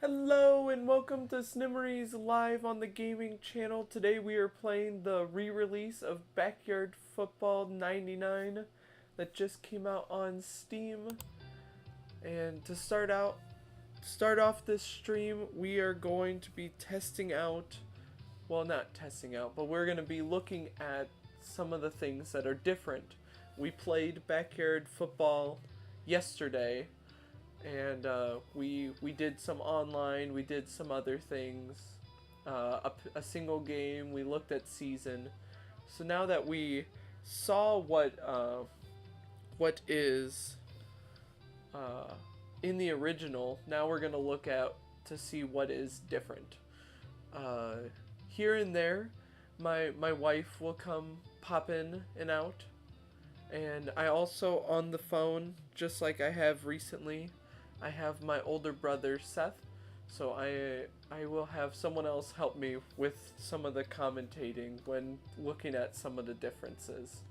Hello and welcome to Snimmery's live on the gaming channel. Today we are playing the re-release of Backyard Football 99 that just came out on Steam. And to start off this stream, we are going to be testing out, well, not testing out, but we're going to be looking at some of the things that are different. We played Backyard Football yesterday, and we did some online, we did some other things, a single game, we looked at season. So now that we saw what is in the original, now we're gonna look at to see what is different. Here and there, my wife will come pop in and out, and I also on the phone, just like I have recently, I have my older brother Seth, so I will have someone else help me with some of the commentating when looking at some of the differences.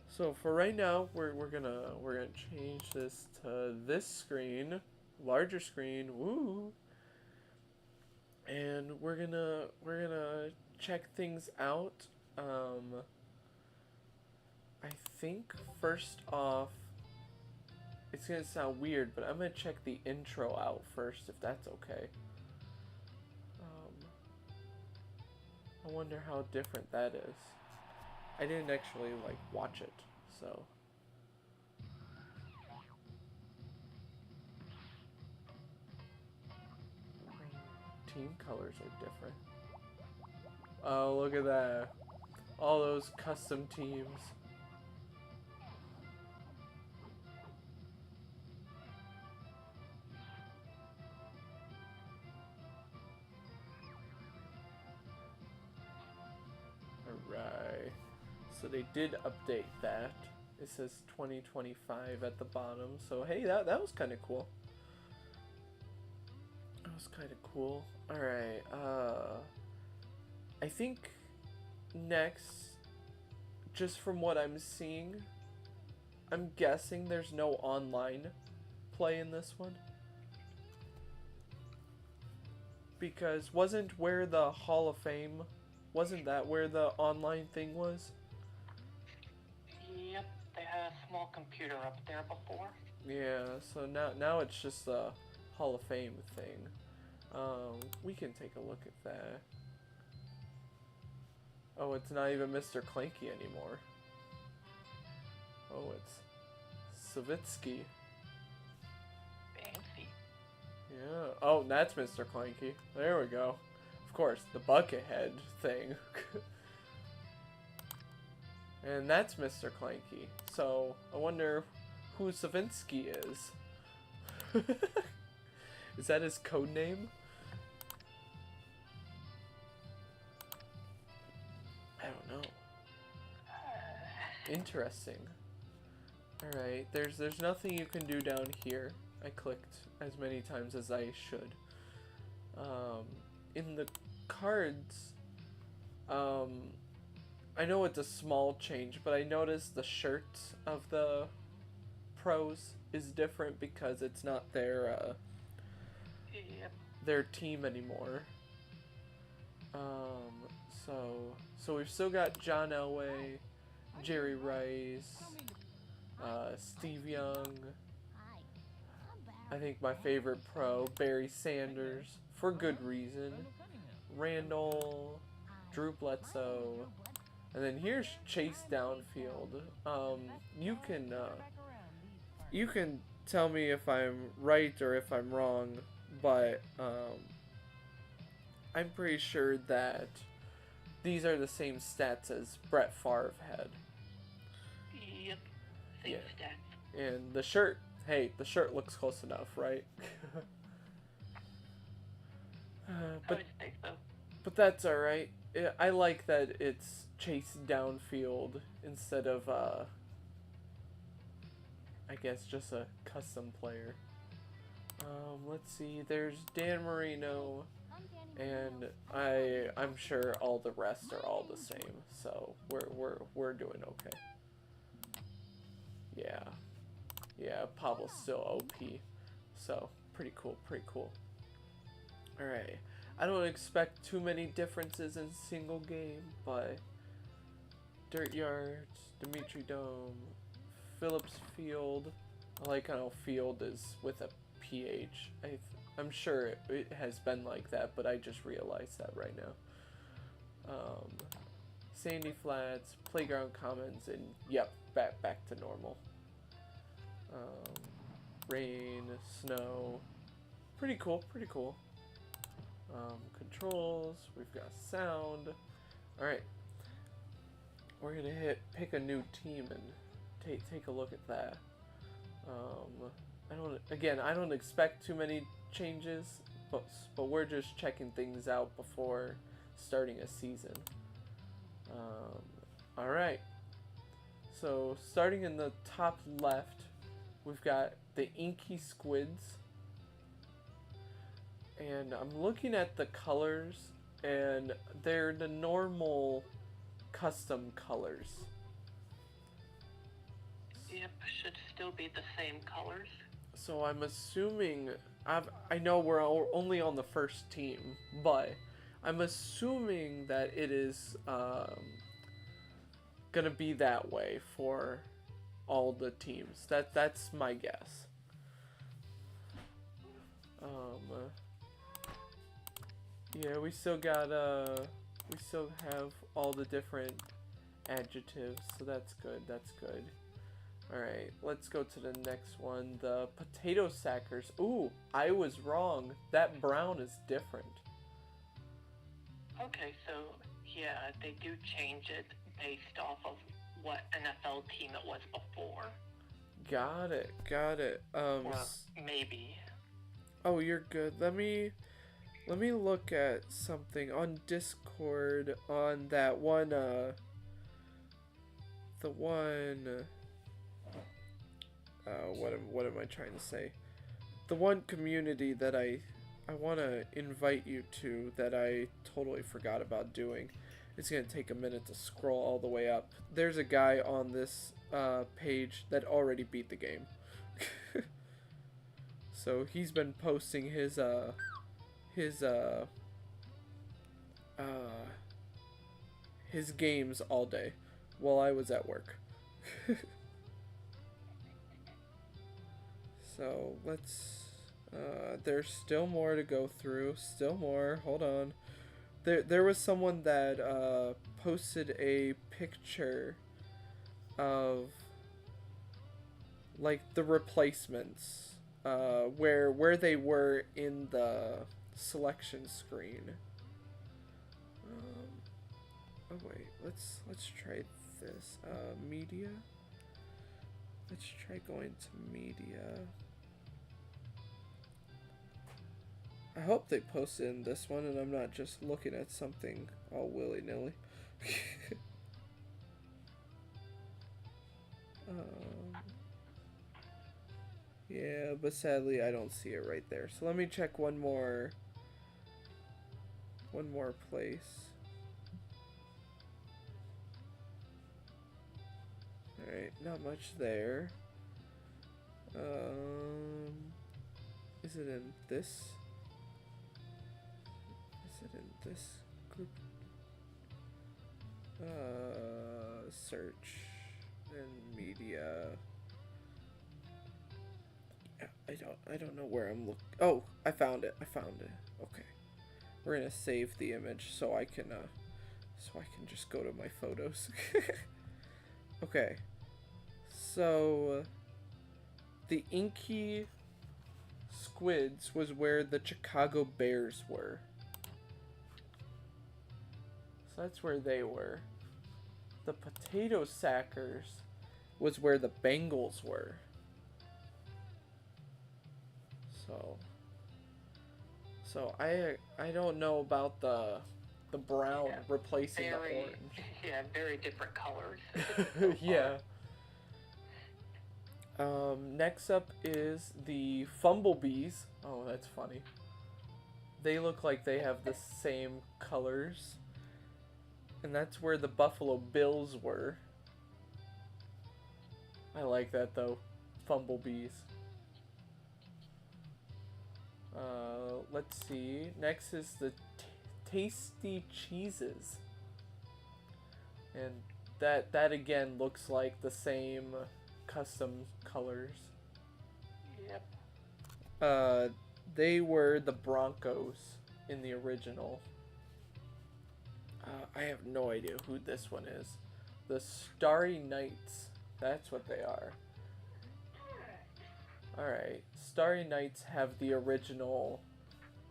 So for right now, we're gonna change this to this screen, larger screen, woo, and we're gonna check things out. I think first off, it's gonna sound weird, but I'm gonna check the intro out first, if that's okay. I wonder how different that is. I didn't actually like watch it, so. Team colors are different. Oh, look at that. All those custom teams. Alright. So they did update that. It says 2025 at the bottom. So hey, that was kind of cool. That was kind of cool. Alright, I think next, just from what I'm seeing, I'm guessing there's no online play in this one. Because wasn't where the Hall of Fame, wasn't that where the online thing was? Yep, they had a small computer up there before. Yeah, so now it's just the Hall of Fame thing. We can take a look at that. Oh, it's not even Mr. Clanky anymore. Oh, it's Savitsky. Fancy. Yeah. Oh, that's Mr. Clanky. There we go. Of course, the Buckethead thing. And that's Mr. Clanky. So, I wonder who Savinsky is. Is that his code name? I don't know. Interesting. Alright, there's nothing you can do down here. I clicked as many times as I should. In the cards, I know it's a small change, but I noticed the shirt of the pros is different because it's not their Yep. their team anymore. So we've still got John Elway, Jerry Rice, Steve Young. I think my favorite pro, Barry Sanders, for good reason. Randall, Drew Bledsoe, and then here's Chase Downfield. You can tell me if I'm right or if I'm wrong, but I'm pretty sure that these are the same stats as Brett Favre had. Yep. Same Yeah. stats. And the shirt, hey, the shirt looks close enough, right? I would think so. But that's alright. I like that it's Chase Downfield instead of, I guess just a custom player. Let's see, there's Dan Marino, and I'm sure all the rest are all the same, so we're doing okay. Yeah, Pablo's still OP, so pretty cool. Alright. I don't expect too many differences in single game, but Dirt Yards, Dimitri Dome, Phillips Field. I like how field is with a PH. I'm sure it has been like that, but I just realized that right now. Sandy Flats, Playground Commons, and yep, back to normal. Rain, snow, pretty cool, pretty cool. Controls, we've got sound. Alright, we're gonna pick a new team and take a look at that. I don't expect too many changes, but we're just checking things out before starting a season. Alright, so starting in the top left, we've got the Inky Squids. And I'm looking at the colors, and they're the normal custom colors. Yep, should still be the same colors. So I'm assuming, I know we're only on the first team, but I'm assuming that it is gonna be that way for all the teams. That's my guess. Yeah, we still have all the different adjectives, so that's good, that's good. Alright, let's go to the next one, the potato sackers. Ooh, I was wrong. That brown is different. Okay, so yeah, they do change it based off of what NFL team it was before. Got it, got it. Or maybe. Oh, you're good. Let me look at something on Discord on that one, what am I trying to say? The one community that I want to invite you to that I totally forgot about doing. It's going to take a minute to scroll all the way up. There's a guy on this page that already beat the game. So he's been posting his games all day while I was at work. So let's there's still more to go through, still more. Hold on. There was someone that posted a picture of like the replacements, where they were in the selection screen. Oh wait, let's try this. Media. Let's try going to media. I hope they posted in this one and I'm not just looking at something all willy-nilly. Yeah, but sadly I don't see it right there. So let me check one more place. Alright, not much there. Is it in this? Is it in this group? Search and media. Yeah, I don't know where I'm looking. Oh, I found it. Okay. We're gonna save the image so I can just go to my photos. Okay. So the Inky Squids was where the Chicago Bears were. So that's where they were. The Potato Sackers was where the Bengals were. So I don't know about the brown replacing the orange. Yeah, very different colors. Yeah. Next up is the Fumblebees. Oh, that's funny. They look like they have the same colors. And that's where the Buffalo Bills were. I like that though. Fumblebees. Let's see. Next is the tasty cheeses, and that again looks like the same custom colors. Yep. They were the Broncos in the original. I have no idea who this one is. The Starry Knights. That's what they are. Alright. Starry Knights have the original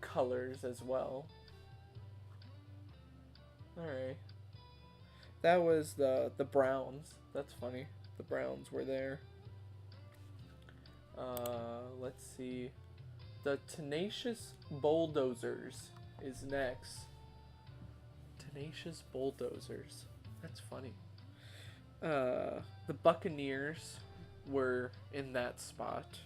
colors as well. Alright. That was the Browns. That's funny. The Browns were there. Let's see. The Tenacious Bulldozers is next. Tenacious Bulldozers. That's funny. The Buccaneers were in that spot.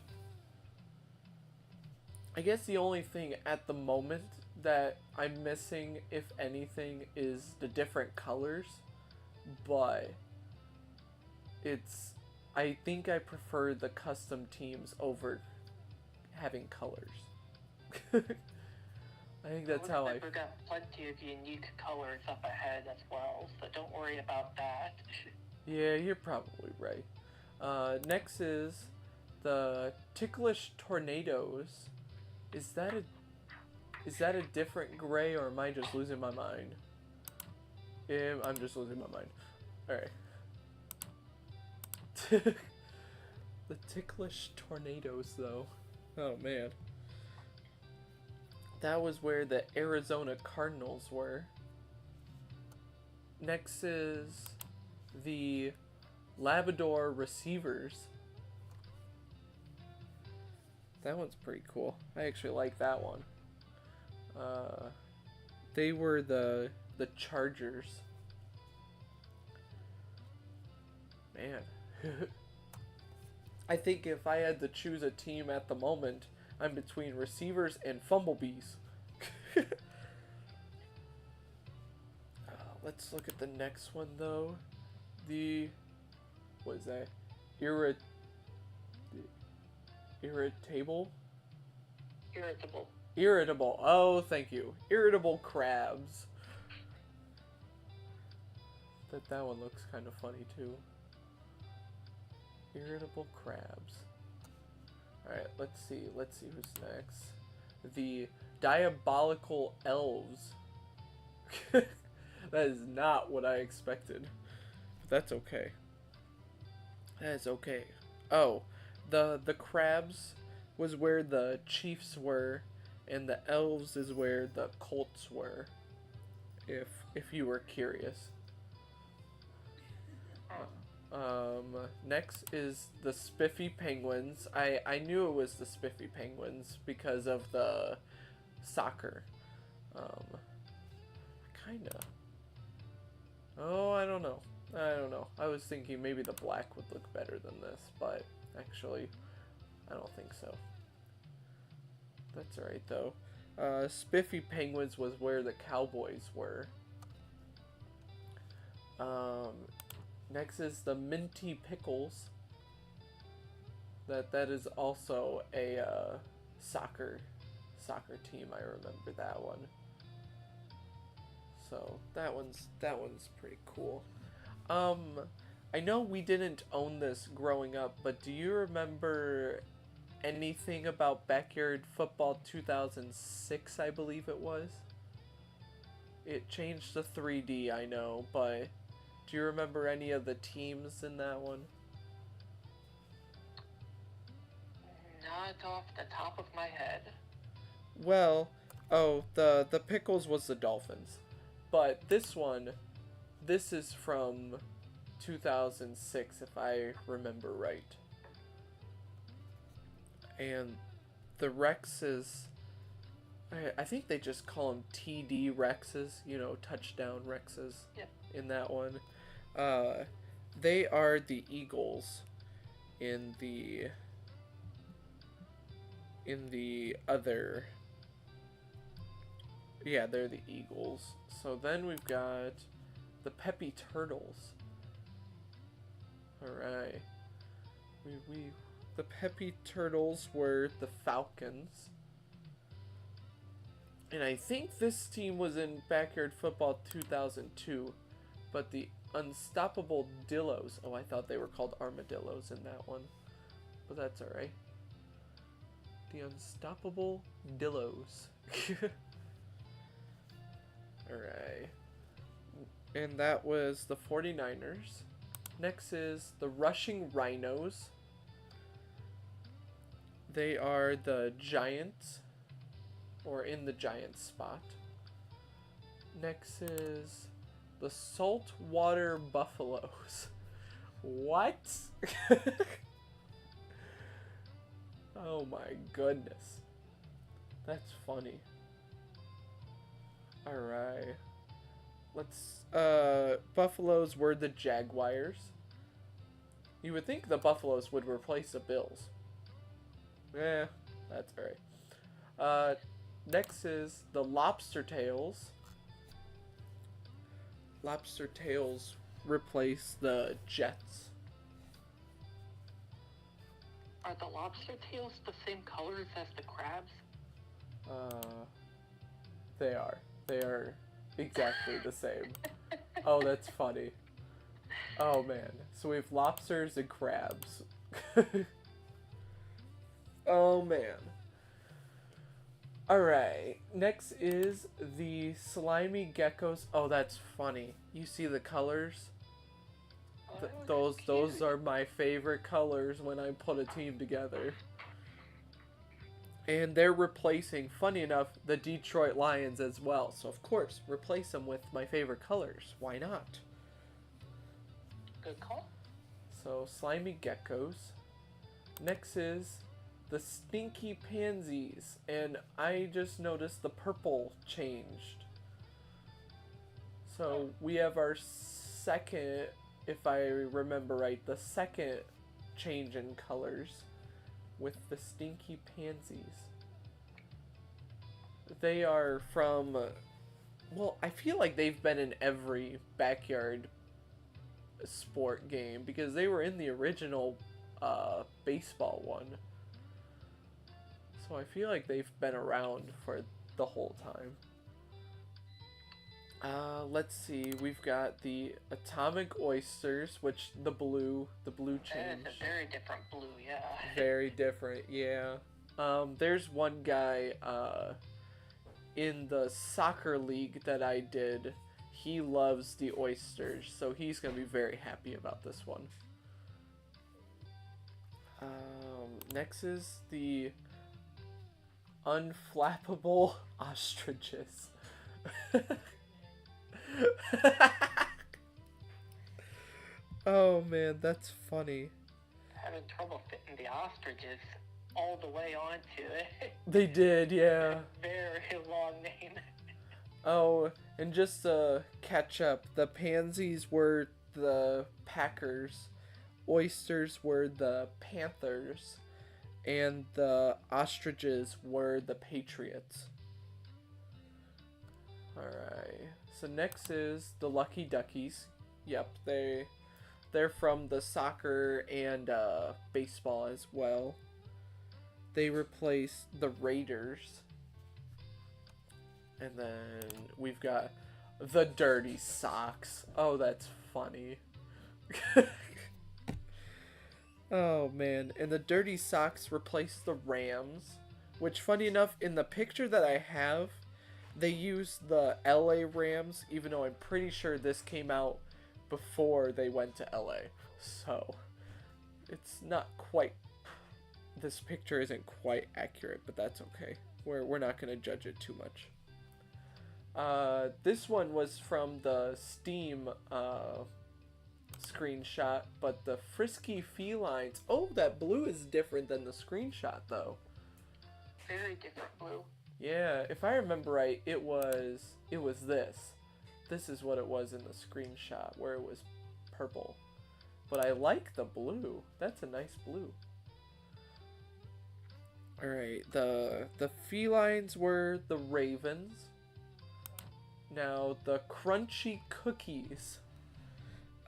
I guess the only thing at the moment that I'm missing, if anything, is the different colors. But I think I prefer the custom teams over having colors. I think that's how I... We've got plenty of unique colors up ahead as well, so don't worry about that. Yeah, you're probably right. Next is the Ticklish Tornadoes. Is that a different gray, or am I just losing my mind? Yeah, I'm just losing my mind. Alright. The Ticklish Tornadoes, though. Oh, man. That was where the Arizona Cardinals were. Next is the Labrador Receivers. That one's pretty cool. I actually like that one. They were the Chargers. Man. I think if I had to choose a team at the moment, I'm between Receivers and Fumblebees. Let's look at the next one, though. What is that? Irritable? Irritable. Irritable. Oh, thank you. Irritable crabs. That one looks kind of funny, too. Irritable crabs. Alright, let's see who's next. The Diabolical Elves. That is not what I expected. But that's okay. That is okay. Oh, the crabs was where the Chiefs were, and the elves is where the Colts were. If you were curious. Next is the Spiffy Penguins. I knew it was the Spiffy Penguins because of the soccer. Kinda. Oh, I don't know. I was thinking maybe the black would look better than this, but actually, I don't think so. That's alright, though. Spiffy Penguins was where the Cowboys were. Next is the Minty Pickles. That is also a soccer team. I remember that one. So that one's pretty cool. I know we didn't own this growing up, but do you remember anything about Backyard Football 2006, I believe it was? It changed to 3D, I know, but do you remember any of the teams in that one? Not off the top of my head. Well, the Pickles was the Dolphins. But this is from 2006, if I remember right. And the Rexes, I think they just call them TD Rexes, touchdown Rexes. Yep. In that one. They are the Eagles in the other. Yeah, they're the Eagles. So then we've got the Peppy Turtles. Alright. The Peppy Turtles were the Falcons. And I think this team was in Backyard Football 2002, but the Unstoppable Dillos. Oh, I thought they were called Armadillos in that one, but that's alright. The Unstoppable Dillos. Alright. And that was the 49ers. Next is the Rushing Rhinos. They are the Giants, or in the Giants spot. Next is the Saltwater Buffaloes. What? Oh my goodness. That's funny. Alright. Buffaloes were the Jaguars. You would think the Buffaloes would replace the Bills. Eh, that's alright. Next is the Lobster Tails. Lobster Tails replace the Jets. Are the lobster tails the same colors as the crabs? They are. They are exactly the same. Oh, that's funny. Oh man. So we have lobsters and crabs. Oh man. Alright. Next is the slimy geckos. Oh, that's funny. You see the colors? Those are my favorite colors when I put a team together. And they're replacing, funny enough, the Detroit Lions as well. So of course, replace them with my favorite colors. Why not? Good call. So slimy geckos. Next is the Stinky Pansies, and I just noticed the purple changed. So we have our second, if I remember right, the second change in colors with the Stinky Pansies. They are from, well, I feel like they've been in every backyard sport game because they were in the original baseball one. So I feel like they've been around for the whole time. Let's see. We've got the Atomic Oysters, which the blue change. That is a very different blue, yeah. Very different, yeah. There's one guy in the soccer league that I did. He loves the oysters, so he's gonna be very happy about this one. Next is the Unflappable Ostriches. Oh man, that's funny. Having trouble fitting the ostriches all the way onto it. They did, yeah. Very long name. Oh, and just to catch up, the pansies were the Packers, oysters were the Panthers, and the ostriches were the Patriots. Alright, so next is the Lucky Duckies. Yep, they're from the soccer and baseball as well. They replaced the Raiders. And then we've got the Dirty Socks. Oh, that's funny. Oh man, and the Dirty Socks replaced the Rams, which funny enough, in the picture that I have, they used the LA Rams, even though I'm pretty sure this came out before they went to LA. So, it's not quite, this picture isn't quite accurate, but that's okay. We're not going to judge it too much. This one was from the Steam screenshot, but the Frisky Felines. Oh, that blue is different than the screenshot, though. Very different blue. Yeah, if I remember right, it was this. This is what it was in the screenshot, where it was purple. But I like the blue. That's a nice blue. Alright, the felines were the Ravens. Now, the Crunchy Cookies.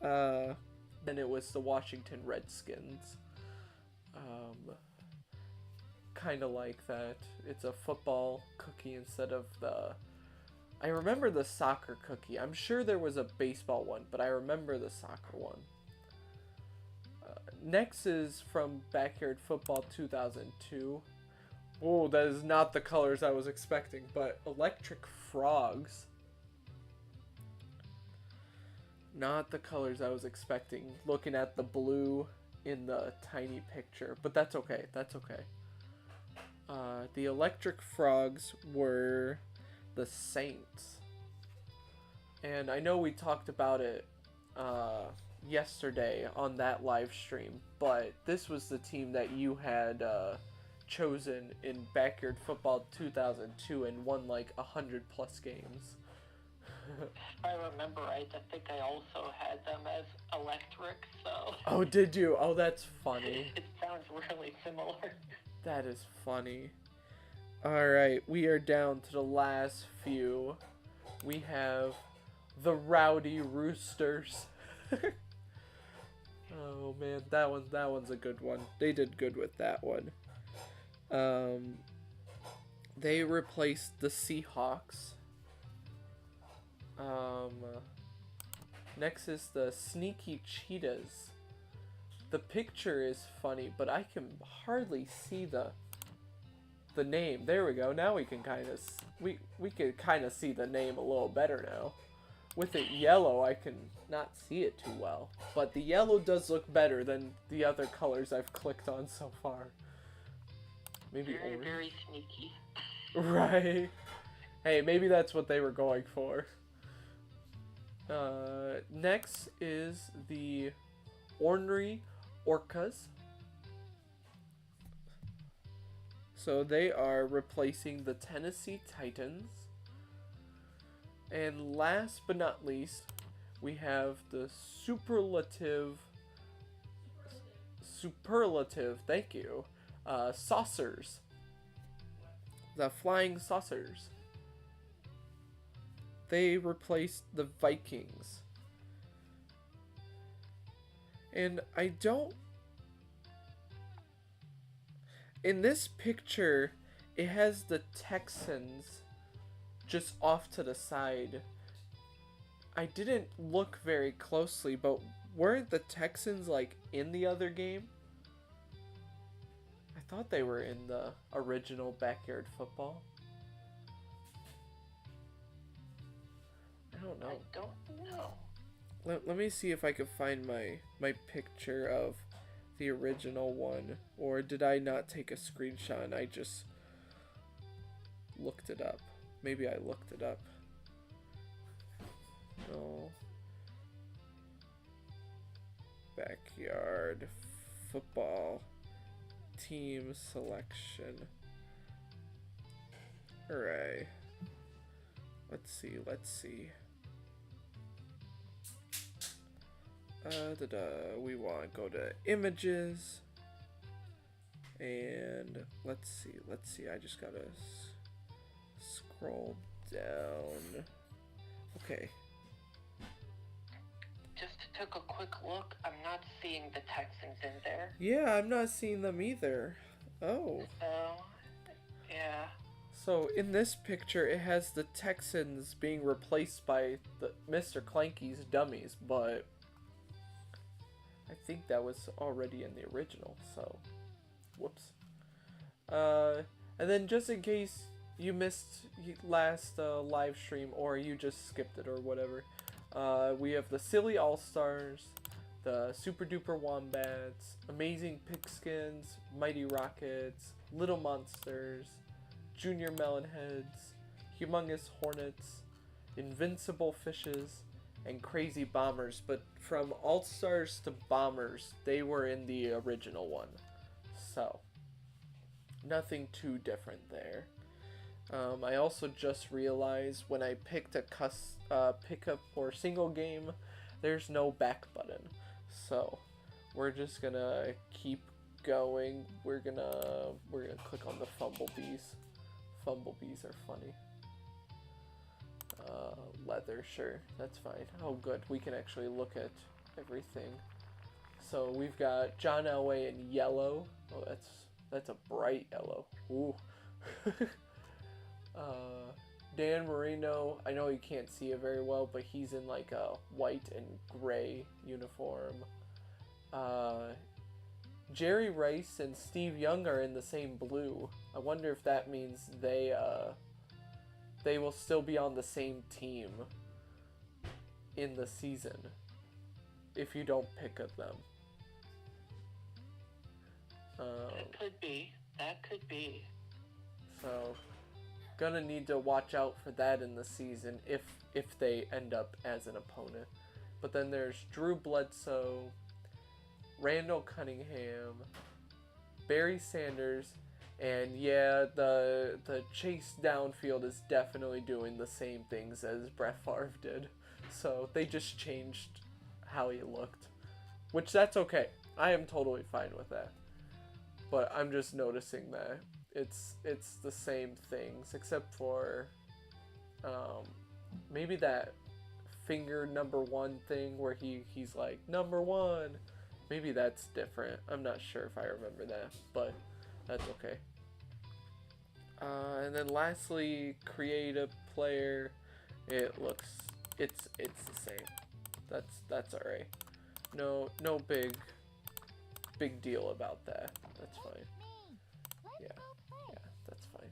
Then it was the Washington Redskins. kind of like that. It's a football cookie instead of the... I remember the soccer cookie. I'm sure there was a baseball one, but I remember the soccer one. Next is from Backyard Football 2002. Oh, that is not the colors I was expecting, but electric frogs. Not the colors I was expecting, looking at the blue in the tiny picture, but that's okay, that's okay. The electric frogs were the Saints. And I know we talked about it yesterday on that live stream, but this was the team that you had chosen in Backyard Football 2002 and won like 100+ games. I remember right. I think I also had them as electric, so... Oh, did you? Oh, that's funny. It sounds really similar. That is funny. Alright, we are down to the last few. We have the Rowdy Roosters. Oh man, that one's a good one. They did good with that one. They replaced the Seahawks. Next is the Sneaky Cheetahs. The picture is funny, but I can hardly see the name. There we go. Now we can kind of we can kind of see the name a little better now. With it yellow, I can not see it too well, but the yellow does look better than the other colors I've clicked on so far. Maybe very, orange. very sneaky. Right. Hey, maybe that's what they were going for. Next is the Ornery Orcas. So they are replacing the Tennessee Titans. And last but not least, we have the superlative, thank you, saucers. The Flying Saucers. They replaced the Vikings. And I don't... In this picture, it has the Texans just off to the side. I didn't look very closely, but weren't the Texans like in the other game? I thought they were in the original Backyard Football. I don't know. I don't know. Let me see if I can find my picture of the original one, or did I not take a screenshot and I just looked it up? Maybe I looked it up. No. Backyard Football team selection. Alright. Let's see. We want to go to images. And let's see. I just gotta scroll down. Okay. Just took a quick look. I'm not seeing the Texans in there. Yeah, I'm not seeing them either. Oh. So, yeah. So in this picture, it has the Texans being replaced by the Mr. Clanky's dummies, but I think that was already in the original, so whoops. And then just in case you missed last live stream, or you just skipped it or whatever, we have the Silly All-Stars, the Super Duper Wombats, Amazing Pigskins, Mighty Rockets, Little Monsters, Junior Melonheads, Humongous Hornets, Invincible Fishes, and Crazy Bombers. But from All-Stars to Bombers, they were in the original one. So, nothing too different there. I also just realized when I picked a pickup or single game, there's no back button. So, we're just gonna keep going. We're gonna click on the Fumblebees. Fumblebees are funny. Leather, sure, that's fine. Oh good, we can actually look at everything. So we've got John Elway in yellow. Oh, That's a bright yellow. Ooh. Dan Marino, I know you can't see it very well, but he's in like a white and gray uniform. Jerry Rice and Steve Young are in the same blue. I wonder if that means they will still be on the same team in the season if you don't pick of them. That could be. That could be. So, gonna need to watch out for that in the season if they end up as an opponent. But then there's Drew Bledsoe, Randall Cunningham, Barry Sanders, and yeah, the chase downfield is definitely doing the same things as Brett Favre did. So they just changed how he looked, which that's okay. I am totally fine with that. But I'm just noticing that it's the same things except for maybe that finger number one thing where he's like number one. Maybe that's different. I'm not sure if I remember that, but that's okay. And then lastly, create a player. It's the same. That's alright. No big deal about that. That's fine. Yeah, that's fine.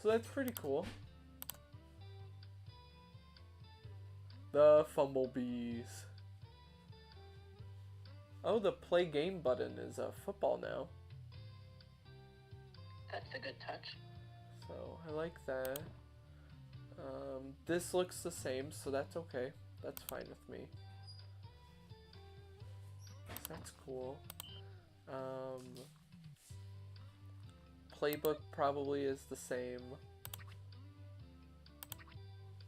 So that's pretty cool. The Fumblebees. Oh, the play game button is a football now. That's a good touch. So I like that. This looks the same, so that's okay. That's fine with me. So that's cool. Playbook probably is the same.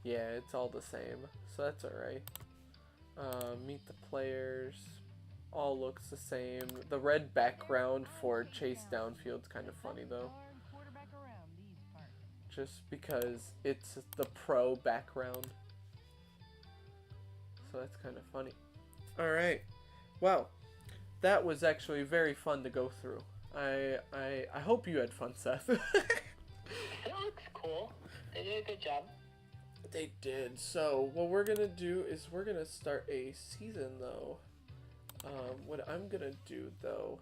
Yeah, it's all the same, so that's alright. Meet the players. All looks the same. The red background for chase downfield's kind of funny though. Just because it's the pro background. So that's kind of funny. Alright. Wow. That was actually very fun to go through. I hope you had fun, Seth. It looks cool. They did a good job. They did. So what we're gonna do is we're gonna start a season though. What I'm gonna do though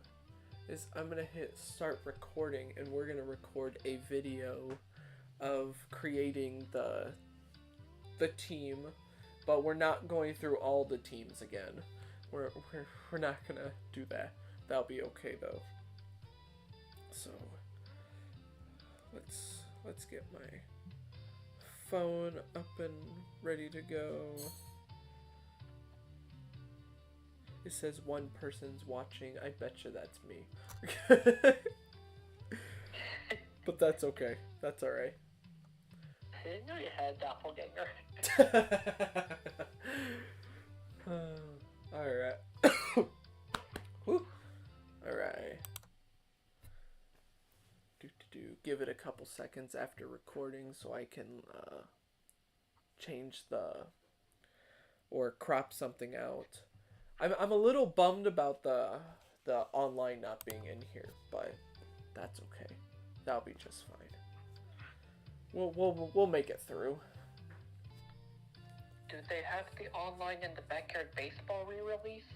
is I'm gonna hit start recording and we're gonna record a video of creating the team, but we're not going through all the teams again. We're not gonna do that. That'll be okay though. So let's get my phone up and ready to go. It says one person's watching. I betcha that's me. But that's okay. That's alright. I didn't know you had a doppelganger. Alright. Alright. Give it a couple seconds after recording so I can change or crop something out. I'm a little bummed about the online not being in here, but that's okay. That'll be just fine. We'll make it through. Do they have the online in the backyard baseball re-release?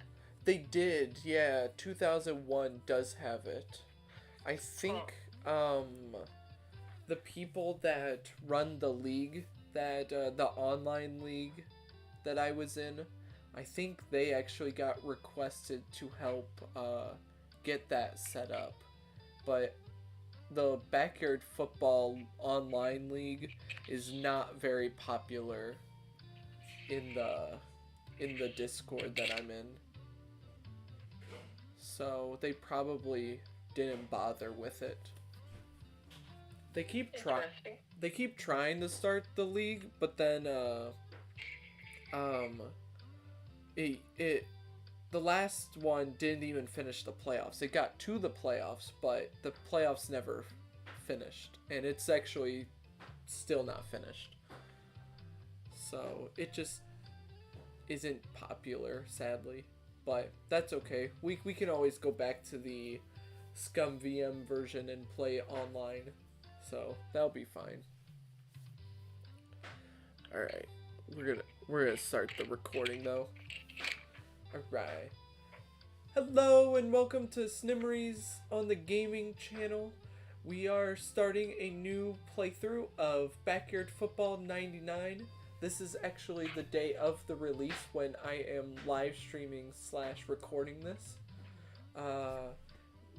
They did, yeah. 2001 does have it. I think the people that run the league, the online league that I was in, I think they actually got requested to help get that set up. But the Backyard Football Online League is not very popular in the Discord that I'm in. So they probably didn't bother with it. They keep trying to start the league, but then the last one didn't even finish the playoffs. It got to the playoffs, but the playoffs never finished, and it's actually still not finished. So it just isn't popular, sadly. but that's okay. We can always go back to the Scum VM version and play online, so that'll be fine. All right, we're gonna start the recording though. All right. Hello and welcome to Snimmeries on the gaming channel. We are starting a new playthrough of Backyard Football 99. This is actually the day of the release when I am live streaming / recording this.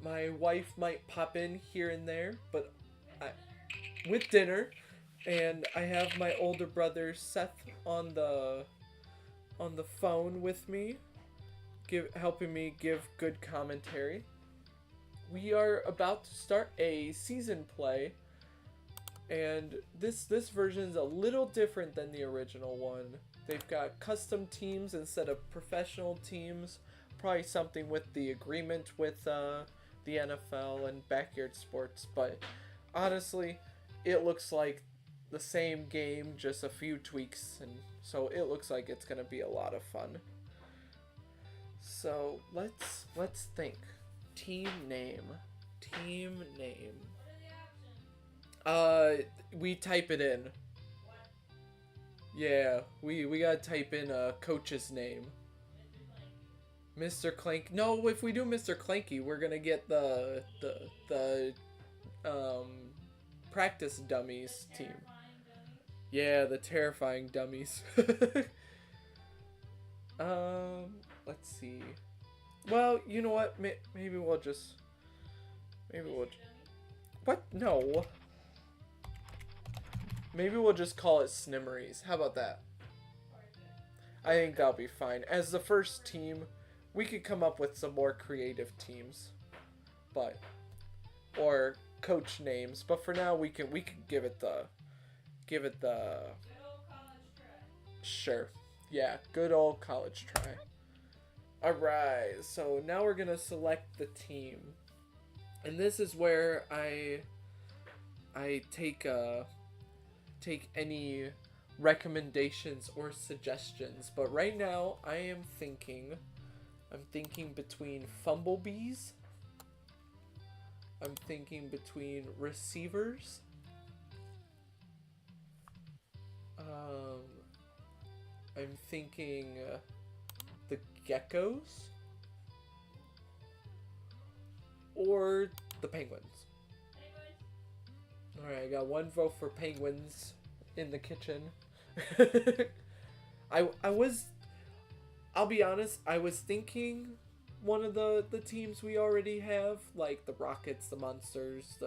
My wife might pop in here and there, but with dinner, and I have my older brother Seth on the phone with me, helping me give good commentary. We are about to start a season play, and this version is a little different than the original one. They've got custom teams instead of professional teams. Probably something with the agreement with the NFL and Backyard Sports, but honestly, it looks like the same game, just a few tweaks, and so it looks like it's gonna be a lot of fun. So let's think. Team name. We type it in. Yeah, we gotta type in a coach's name. Mr. Clank. No, if we do Mr. Clanky, we're gonna get the practice dummies team. Yeah, the terrifying dummies. Let's see. Well, you know what? Maybe we'll just. What? No. Maybe we'll just call it Snimmeries. How about that? I think that'll be fine. As the first team, we could come up with some more creative teams, or coach names. But for now, we can give it the. Sure. Yeah, good old college try. Alright, so now we're gonna select the team. And this is where I take any recommendations or suggestions. But right now I'm thinking between Fumblebees. I'm thinking between receivers. I'm thinking the Geckos or the Penguins. Alright, I got one vote for Penguins in the kitchen. I'll be honest, I was thinking one of the teams we already have, like the Rockets, the Monsters,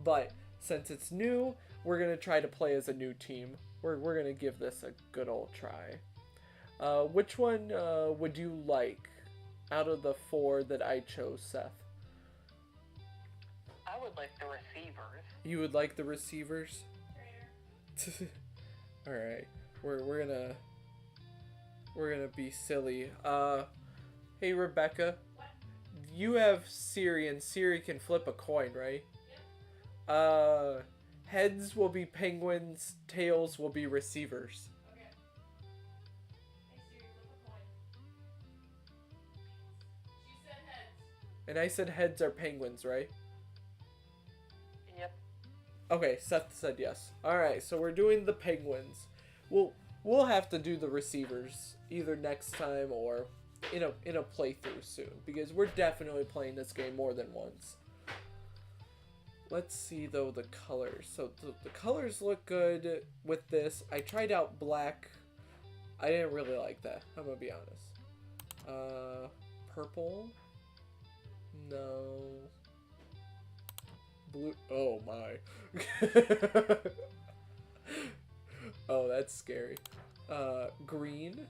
but since it's new, we're gonna try to play as a new team. We're gonna give this a good old try. Which one would you like out of the 4 that I chose, Seth? I would like the receivers. You would like the receivers? All right, we're gonna be silly. Hey Rebecca, what? You have Siri, and Siri can flip a coin, right? Yep. Heads will be Penguins, tails will be receivers. Okay. Hey Siri, flip a coin. She said heads. And I said heads are Penguins, right? Yep. Okay, Seth said yes. Alright, so we're doing the Penguins. We'll have to do the receivers either next time or in a playthrough soon, because we're definitely playing this game more than once. Let's see though the colors. So the colors look good with this. I tried out black. I didn't really like that, I'm gonna be honest. Purple? No. Blue. Oh my. Oh, that's scary. Green.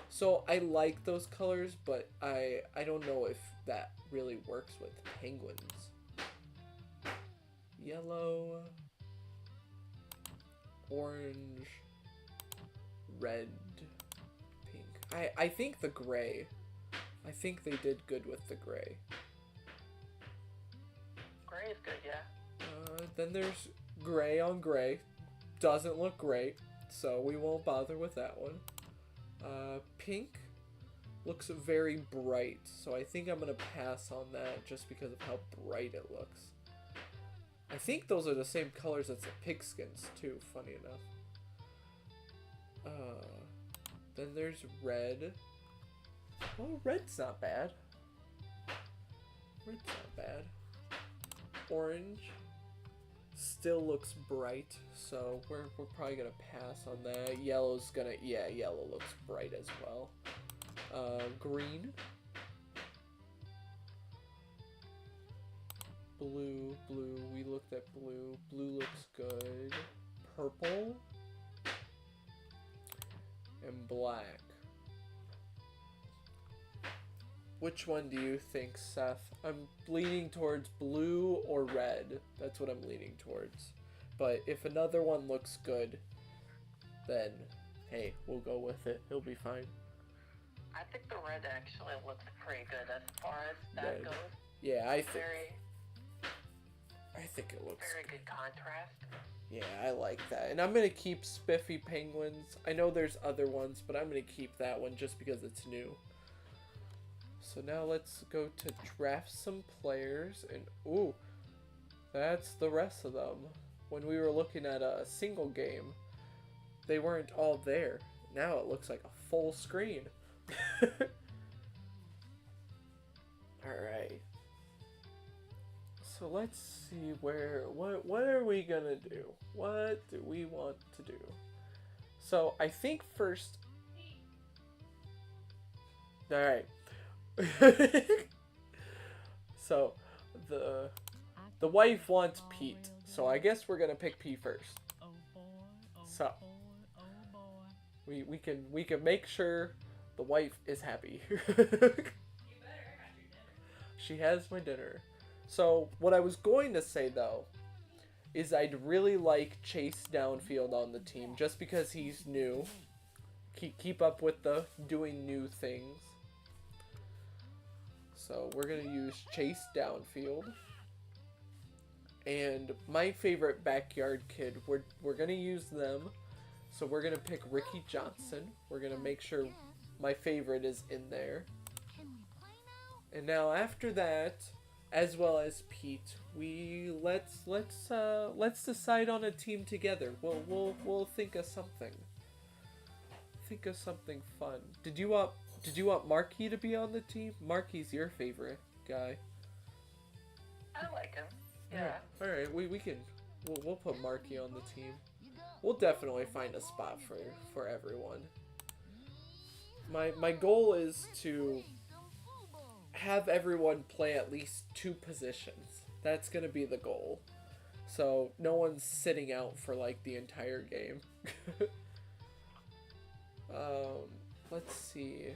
So I like those colors, but I don't know if that really works with Penguins. Yellow. Orange. Red. Pink. I think the gray. I think they did good with the gray. Gray is good, yeah. Then there's gray on gray. Doesn't look great, so we won't bother with that one. Pink looks very bright, so I think I'm gonna pass on that just because of how bright it looks. I think those are the same colors as the pigskins too, funny enough. Then there's red. Oh, red's not bad. Red's not bad. Orange still looks bright, so we're probably gonna pass on that. Yellow's gonna, yeah, yellow looks bright as well. Green. Blue, we looked at blue. Blue looks good. Purple. And black. Which one do you think, Seth? I'm leaning towards blue or red. That's what I'm leaning towards. But if another one looks good, then hey, we'll go with it. It'll be fine. I think the red actually looks pretty good as far as that Red. goes. Yeah, I think it looks Very good. good contrast. Yeah, I like that. And I'm going to keep Spiffy Penguins. I know there's other ones, but I'm going to keep that one just because it's new. So now let's go to draft some players. And, ooh, that's the rest of them. When we were looking at a single game, they weren't all there. Now it looks like a full screen. Alright. So let's see what are we gonna do? What do we want to do? So I think first. Alright. So the wife wants Pete. So I guess we're gonna pick Pete first. So we can make sure the wife is happy. She has my dinner. So what I was going to say though is I'd really like Chase Downfield on the team just because he's new. Keep up with the doing new things. So we're gonna use Chase Downfield. And my favorite backyard kid, we're gonna use them. So we're gonna pick Ricky Johnson. We're gonna make sure my favorite is in there. And now after that, as well as Pete, let's decide on a team together. We'll think of something. Think of something fun. Did you want Marky to be on the team? Marky's your favorite guy. I like him. Yeah. All right. We'll put Marky on the team. We'll definitely find a spot for everyone. My goal is to have everyone play at least 2 positions. That's gonna be the goal. So no one's sitting out for like the entire game. Let's see.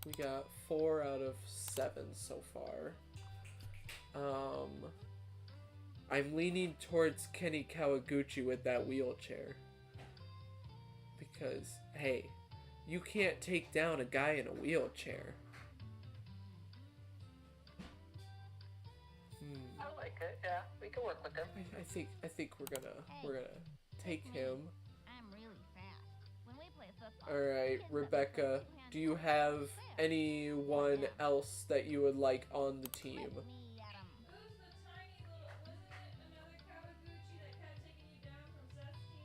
We got 4 out of 7 so far. I'm leaning towards Kenny Kawaguchi with that wheelchair. Because, hey, you can't take down a guy in a wheelchair. I like it. Yeah, we can work with him. I think we're gonna take him. I'm really fast. When we play football. All right, Rebecca, do you have anyone else that you would like on the team? Me at 'em. Who's the tiny little? Wasn't it another Kawaguchi that kept taking you down from Seth's team?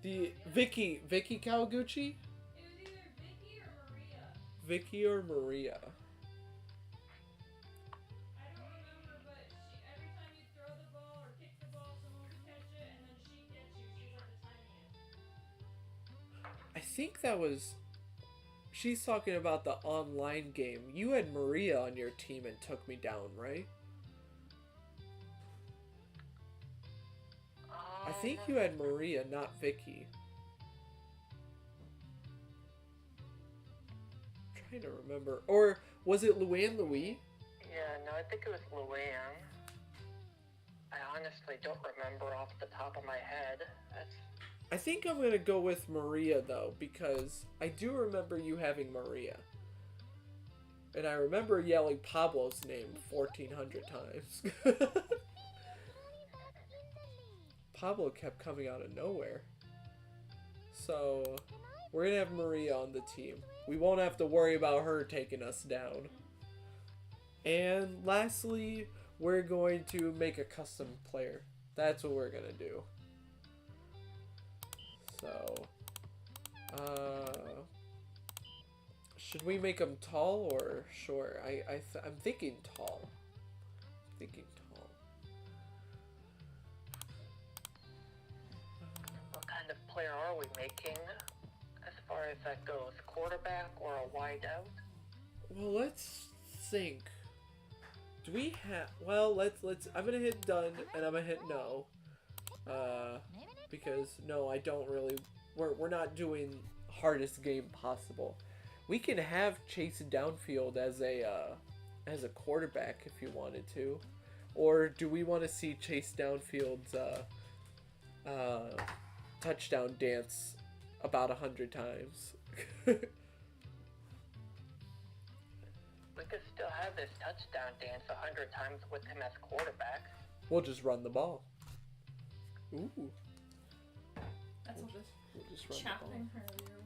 The Vicky Kawaguchi? It was either Vicky or Maria. Vicky or Maria? I don't remember, but every time you throw the ball or kick the ball, someone would catch it, and then she'd get you. She's like the tiniest. I think that was. She's talking about the online game. You had Maria on your team and took me down, right? I think you had Maria, not Vicky. I'm trying to remember. Or was it Luann Louis? Yeah, no, I think it was Luann. I honestly don't remember off the top of my head. I think I'm gonna go with Maria though, because I do remember you having Maria. And I remember yelling Pablo's name 1,400 times. Pablo kept coming out of nowhere. So we're gonna have Maria on the team. We won't have to worry about her taking us down. And lastly, we're going to make a custom player. That's what we're gonna do. So, should we make him tall or short? I'm thinking tall. What kind of player are we making as far as that goes? Quarterback or a wide out? Well, let's think. Do we have? Well, let's. I'm gonna hit done, and I'm gonna hit no. Because no, I don't really. We're not doing hardest game possible. We can have Chase downfield as a quarterback if you wanted to, or do we want to see Chase downfield's touchdown dance about 100 times? We could still have this touchdown dance 100 times with him as quarterback. We'll just run the ball. Ooh. That's what We'll just this run the ball. chapping earlier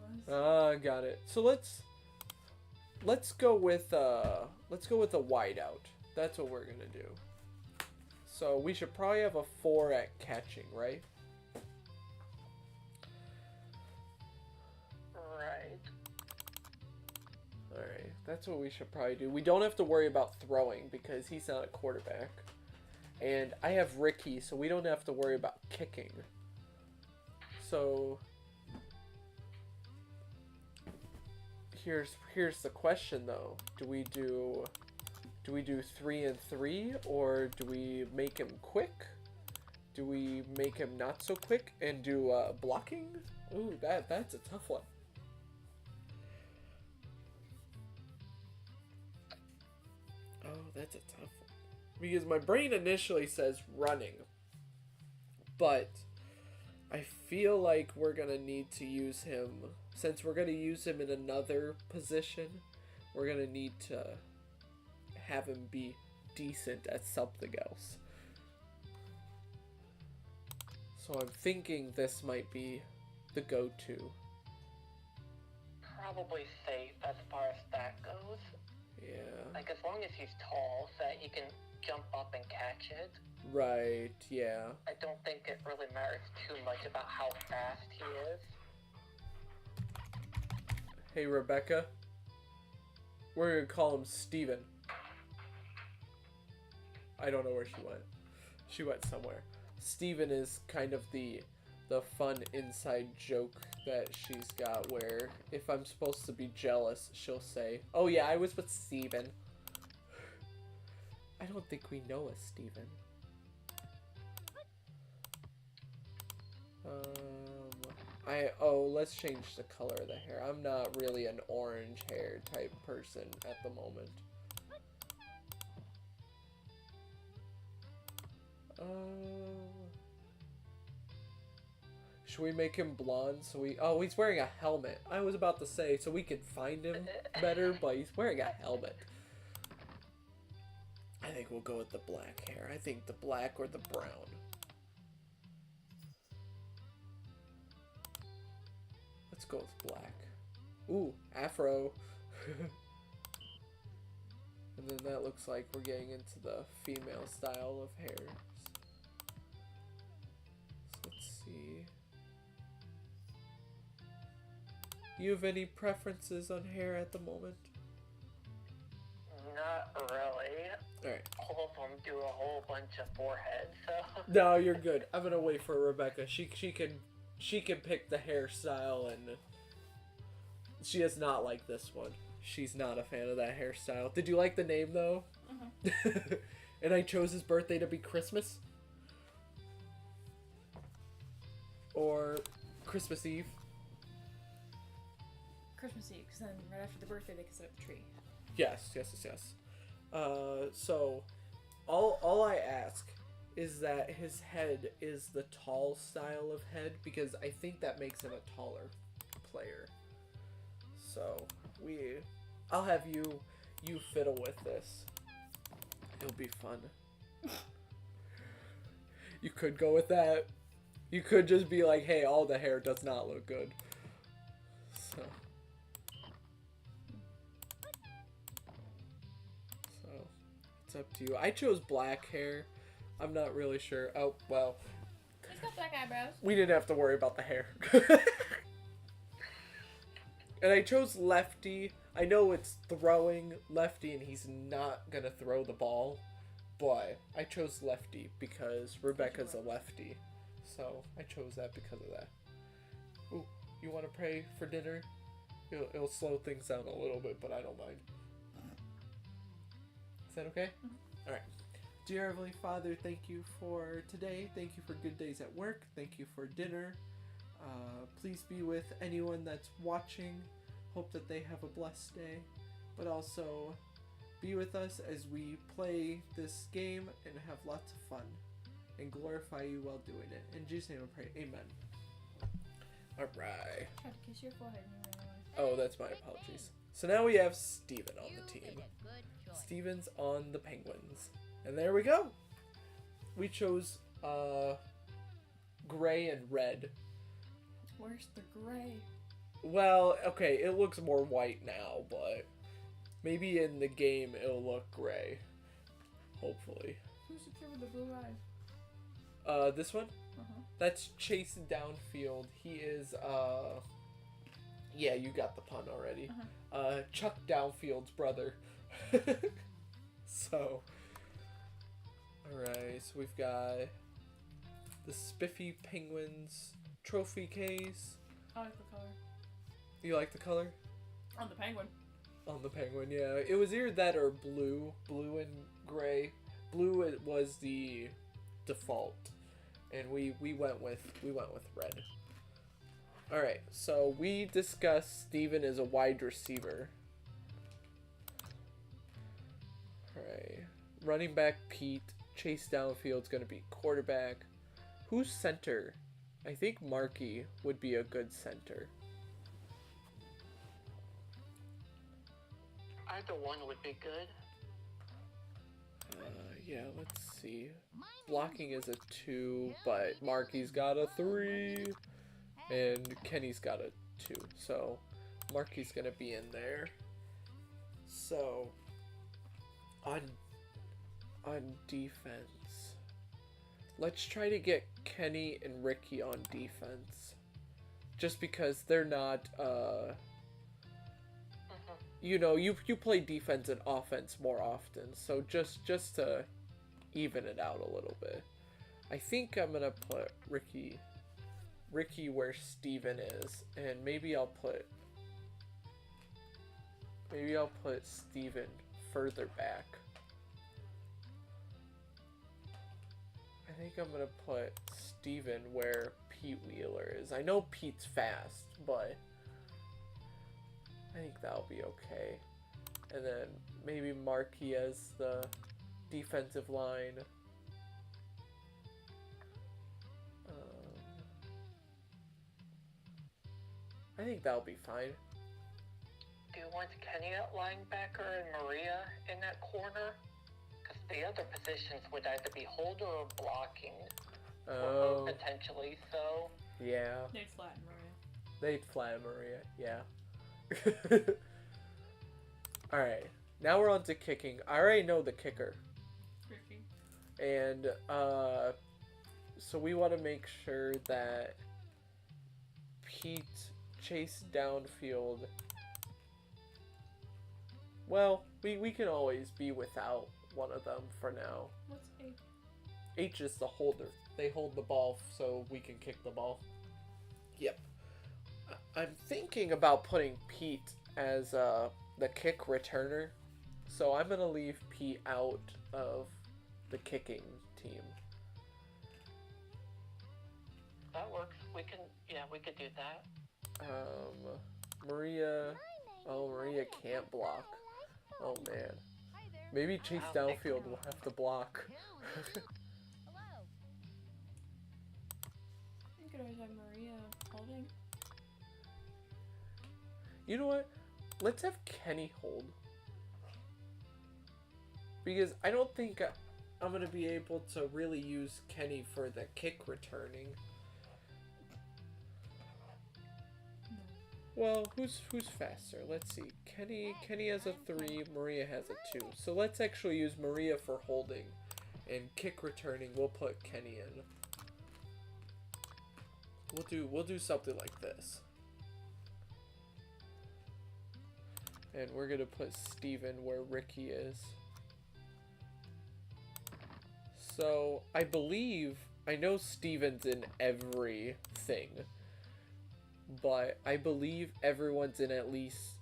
was. Got it. So let's go with a wide out. That's what we're gonna do. So we should probably have a 4 at catching, right? Right. Alright, that's what we should probably do. We don't have to worry about throwing because he's not a quarterback. And I have Ricky, so we don't have to worry about kicking. So here's the question though. Do we do 3 and 3, or do we make him quick? Do we make him not so quick and do blocking? Ooh, that's a tough one. Oh, that's a tough one. Because my brain initially says running, but I feel like we're gonna need to use him, since we're gonna use him in another position, we're gonna need to have him be decent at something else. So I'm thinking this might be the go-to. Probably safe as far as that goes. Yeah. Like, as long as he's tall so that he can jump up and catch it. Right, yeah. I don't think it really matters too much about how fast he is. Hey, Rebecca. We're gonna call him Steven. I don't know where she went. She went somewhere. Steven is kind of the fun inside joke that she's got, where if I'm supposed to be jealous, she'll say, "Oh yeah, I was with Steven." I don't think we know a Steven. Let's change the color of the hair. I'm not really an orange hair type person at the moment. Should we make him blonde so oh, he's wearing a helmet. I was about to say so we could find him better, but he's wearing a helmet. I think we'll go with the black hair. I think the black or the brown. Let's go with black. Ooh, afro. And then that looks like we're getting into the female style of hairs. So let's see. You have any preferences on hair at the moment? Not really. Alright. All of them do a whole bunch of foreheads, so... No, you're good. I'm gonna wait for Rebecca. She can pick the hairstyle, and she does not like this one. She's not a fan of that hairstyle. Did you like the name though? Mm-hmm. And I chose his birthday to be Christmas? Or Christmas Eve? Christmas Eve, because then right after the birthday they can set up the tree. Yes. So all I ask is that his head is the tall style of head, because I think that makes him a taller player. So I'll have you fiddle with this. It'll be fun. You could go with that. You could just be like, hey, all the hair does not look good. up to you. I chose black hair. I'm not really sure. Oh, well. He's got black eyebrows. We didn't have to worry about the hair. And I chose lefty. I know it's throwing lefty and he's not going to throw the ball. But I chose lefty because Rebecca's a lefty. So I chose that because of that. Ooh, you want to pray for dinner? It'll slow things down a little bit, but I don't mind. Is that okay? Mm-hmm. Alright. Dear Heavenly Father, thank you for today. Thank you for good days at work. Thank you for dinner. Please be with anyone that's watching. Hope that they have a blessed day. But also, be with us as we play this game and have lots of fun. And glorify you while doing it. In Jesus' name I pray. Amen. Alright. Try to kiss your forehead and you realize. Oh, that's my apologies. So now we have Steven on the team. Steven's on the Penguins. And there we go. We chose gray and red. Where's the gray? Well, okay, it looks more white now, but maybe in the game it'll look gray. Hopefully. Who's the kid with the blue eyes? This one? Uh-huh. That's Chase Downfield. He is, yeah, you got the pun already. Uh-huh. Chuck Downfield's brother. So, alright, so we've got the Spiffy Penguins trophy case. I like the color. You like the color? On the penguin. On the penguin, yeah. It was either that or blue. Blue and gray. Blue was the default. And we went with red. Alright, so we discussed Steven is a wide receiver. Alright. Running back Pete. Chase Downfield's gonna be quarterback. Who's center? I think Markey would be a good center. Either one would be good. Yeah, let's see. Blocking is a 2, but Markey's got a 3, and Kenny's got a 2. So Markey's gonna be in there. So on defense, let's try to get Kenny and Ricky on defense, just because they're not. You know, you play defense and offense more often, so just to even it out a little bit. I think I'm gonna put Ricky where Steven is, and maybe I'll put Steven further back. I think I'm gonna put Steven where Pete Wheeler is. I know Pete's fast, but I think that'll be okay. And then maybe Markey as the defensive line. I think that'll be fine. Do you want Kenny at linebacker and Maria in that corner? Because the other positions would either be holder or blocking. Oh. Or potentially so. Yeah. They'd flatten Maria. They'd flatten Maria, yeah. Alright, now we're on to kicking. I already know the kicker. Ricky. And, so we want to make sure that Pete Chase Downfield. Well, we can always be without one of them for now. What's H? H is the holder. They hold the ball so we can kick the ball. Yep. I'm thinking about putting Pete as the kick returner. So I'm going to leave Pete out of the kicking team. That works. We could do that. Maria. Oh, Maria can't block. Oh, man. Maybe Chase I don't think Downfield so. will have to block. You could always have Maria holding. You know what? Let's have Kenny hold. Because I don't think I'm going to be able to really use Kenny for the kick returning. Well, who's faster? Let's see. Kenny has a 3, Maria has a 2. So let's actually use Maria for holding, and kick returning. We'll put Kenny in. We'll do something like this. And we're gonna put Steven where Ricky is. So I know Steven's in everything, but I believe everyone's in at least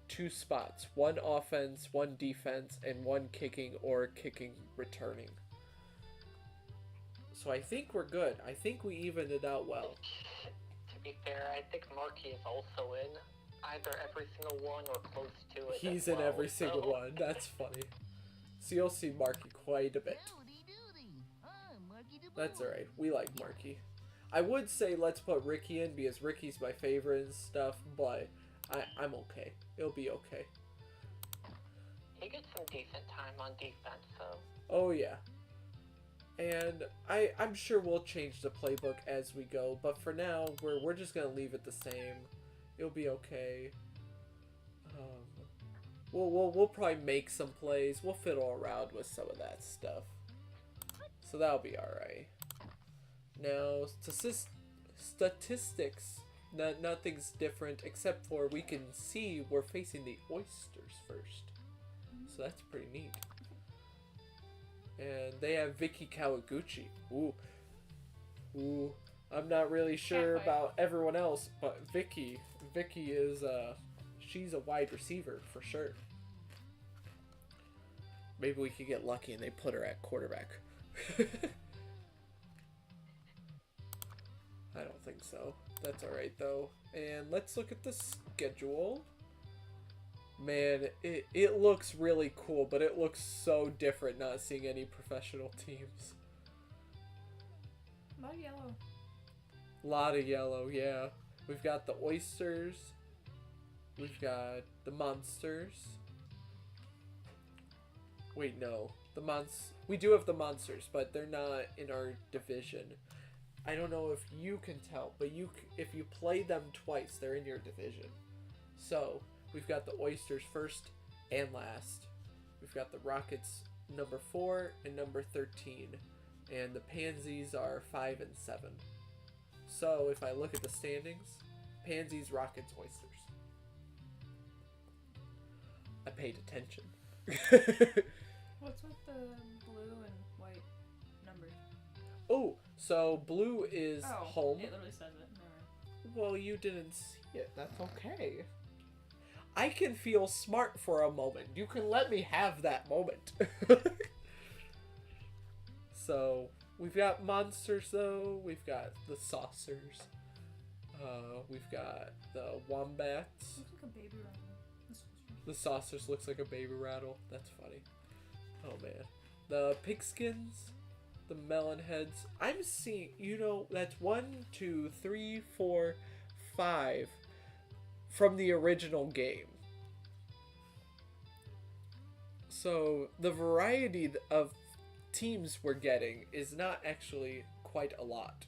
2 spots. 1 offense, 1 defense, and 1 kicking or kicking returning. So I think we're good. I think we evened it out well. To be fair, I think Marky is also in either every single one or close to it. He's in every single one. That's funny. So you'll see Marky quite a bit. That's alright. We like Marky. I would say let's put Ricky in because Ricky's my favorite and stuff, but I'm okay. It'll be okay. He gets some decent time on defense, so. Oh yeah. And I'm sure we'll change the playbook as we go, but for now we're just gonna leave it the same. It'll be okay. We'll probably make some plays. We'll fiddle around with some of that stuff. So that'll be alright. Now, statistics, nothing's different except for we can see we're facing the oysters first. So that's pretty neat. And they have Vicky Kawaguchi. Ooh. Ooh. I'm not really sure about everyone else, but Vicky is, she's a wide receiver for sure. Maybe we could get lucky and they put her at quarterback. I don't think so. That's alright though. And let's look at the schedule. Man, it looks really cool, but it looks so different not seeing any professional teams. A lot of yellow. Lot of yellow, yeah. We've got the oysters. We've got the monsters. Wait, no. We do have the monsters, but they're not in our division. I don't know if you can tell, but if you play them twice, they're in your division. So, we've got the oysters first and last. We've got the Rockets number 4 and number 13. And the Pansies are 5 and 7. So, if I look at the standings, Pansies, Rockets, Oysters. I paid attention. What's with the blue and white numbers? Oh, so blue is home. It literally says it. Well, you didn't see it. That's okay. I can feel smart for a moment. You can let me have that moment. So, we've got monsters though. We've got the saucers. We've got the wombats. Looks like a baby rattle. The saucers looks like a baby rattle. That's funny. Oh man. The pigskins. The melon heads. I'm seeing, that's 1, 2, 3, 4, 5 from the original game. So the variety of teams we're getting is not actually quite a lot.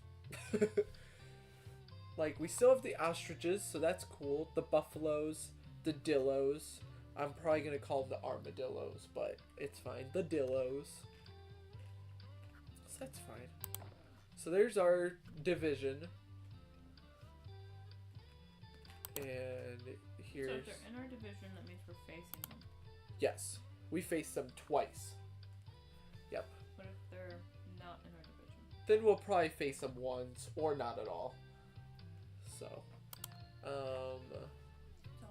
Like, we still have the ostriches, so that's cool. The buffaloes, the dillos. I'm probably going to call them the armadillos, but it's fine. The dillos. So that's fine. So there's our division. And here's... So if they're in our division, that means we're facing them. Yes. We face them twice. Yep. What if they're not in our division? Then we'll probably face them once, or not at all. So, That's all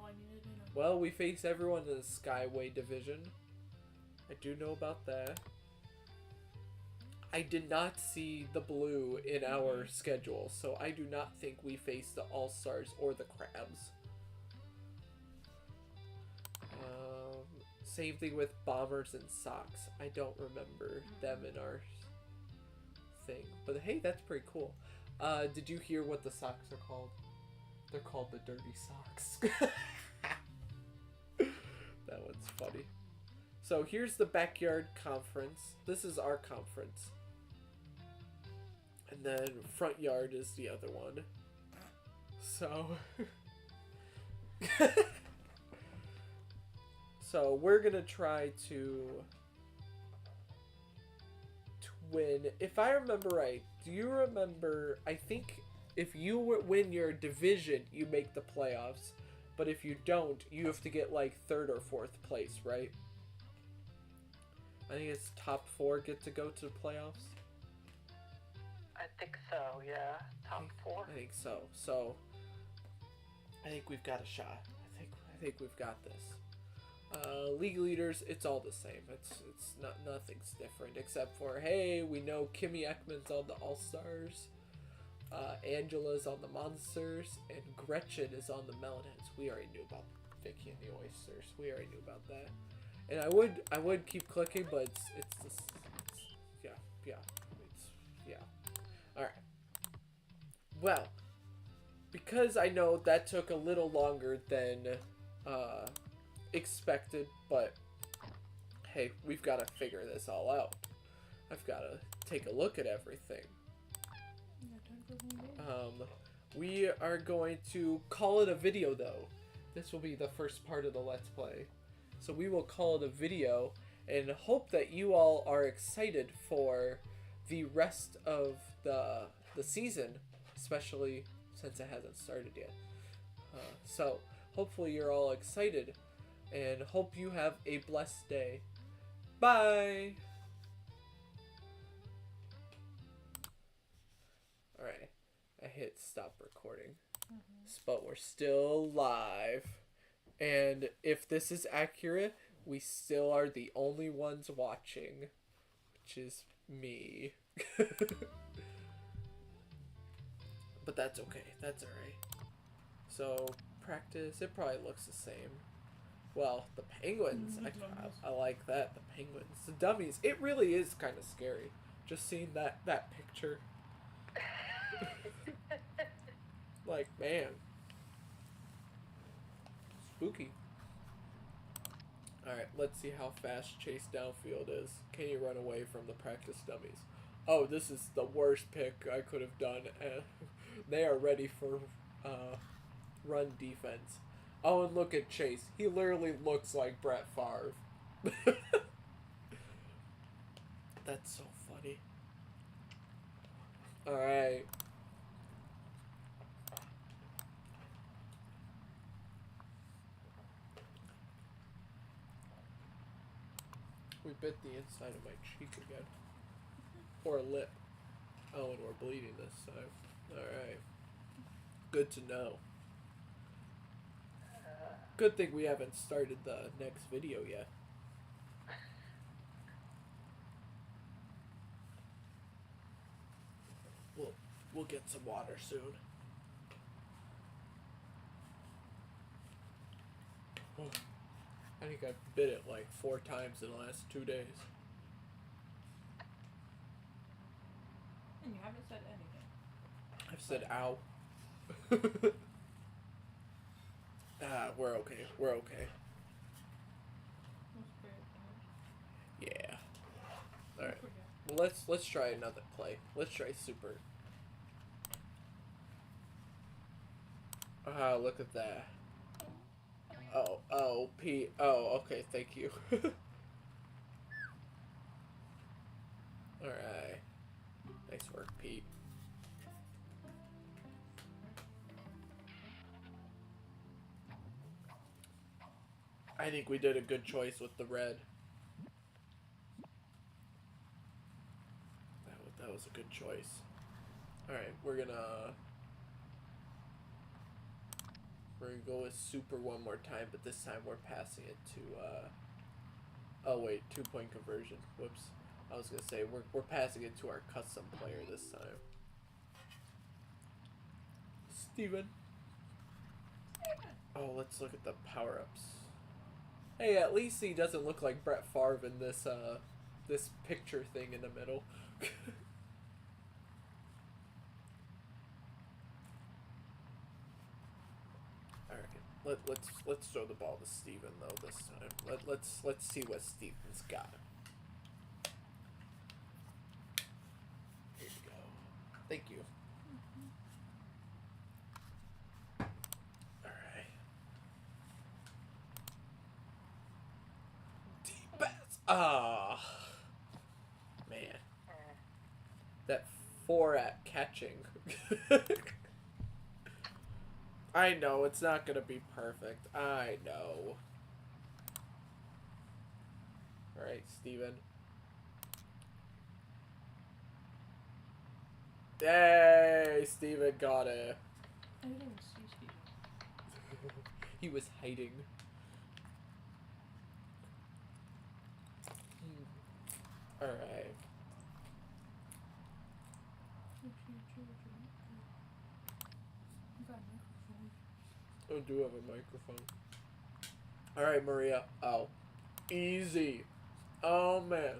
I needed to know. well, we face everyone in the Skyway division. I do know about that. I did not see the blue in our schedule, so I do not think we face the All-Stars or the Crabs. Same thing with Bombers and Sox. I don't remember them in our thing. But hey, that's pretty cool. Did you hear what the socks are called? They're called the Dirty Socks. That one's funny. So here's the backyard conference. This is our conference. And then front yard is the other one. So So we're gonna try to win. If I remember right, do you remember? I think if you win your division, you make the playoffs. But if you don't, you have to get like 3rd or 4th place, right? I think it's top 4 get to go to the playoffs. I think so, yeah. Top 4. I think so. So I think we've got a shot. I think we've got this. League leaders, it's all the same. It's not nothing's different except for, hey, we know Kimmy Ekman's on the All Stars, Angela's on the Monsters, and Gretchen is on the Melonheads. We already knew about Vicky and the Oysters. We already knew about that. And I would keep clicking, but it's just yeah. All right. Well, because I know that took a little longer than expected, but hey, we've got to figure this all out. I've got to take a look at everything. We are going to call it a video, though. This will be the first part of the Let's Play. So we will call it a video and hope that you all are excited for the rest of the season, especially since it hasn't started yet. So hopefully you're all excited and hope you have a blessed day. Bye! Alright, I hit stop recording. But we're still live. And if this is accurate, we still are the only ones watching, which is me. But that's okay. That's alright. So, practice, it probably looks the same. Well, the penguins, I like that. The penguins. The dummies, it really is kind of scary. Just seeing that picture. Like, man. Spooky. Alright, let's see how fast Chase downfield is. Can you run away from the practice dummies? Oh, this is the worst pick I could have done. They are ready for run defense. Oh, and look at Chase. He literally looks like Brett Favre. That's so funny. Alright. We bit the inside of my cheek again. Or lip. Oh, and we're bleeding this time. Alright. Good to know. Good thing we haven't started the next video yet. We'll get some water soon. Oh, I think I've bit it like 4 times in the last 2 days. And you haven't said anything. I've said ow. We're okay. We're okay. Yeah. Alright. Well, let's try another play. Let's try super. Look at that. Oh, Pete. Oh, okay, thank you. Alright. Nice work, Pete. I think we did a good choice with the red. That was a good choice. Alright, we're gonna go with super one more time, but this time we're passing it to oh wait, 2-point conversion. Whoops. I was gonna say we're passing it to our custom player this time. Steven. Oh, let's look at the power-ups. Hey, at least he doesn't look like Brett Favre in this this picture thing in the middle. Alright, let's throw the ball to Steven though this time. Let's see what Steven's got. Here we go. Thank you. Alright. Ah, man. That 4 at catching. I know, it's not gonna be perfect. I know. Alright, Steven. Yay! Steven got it. I didn't even see Steven. He was hiding. Alright. You got a microphone. I do have a microphone. Alright, Maria. Oh. Easy. Oh, man.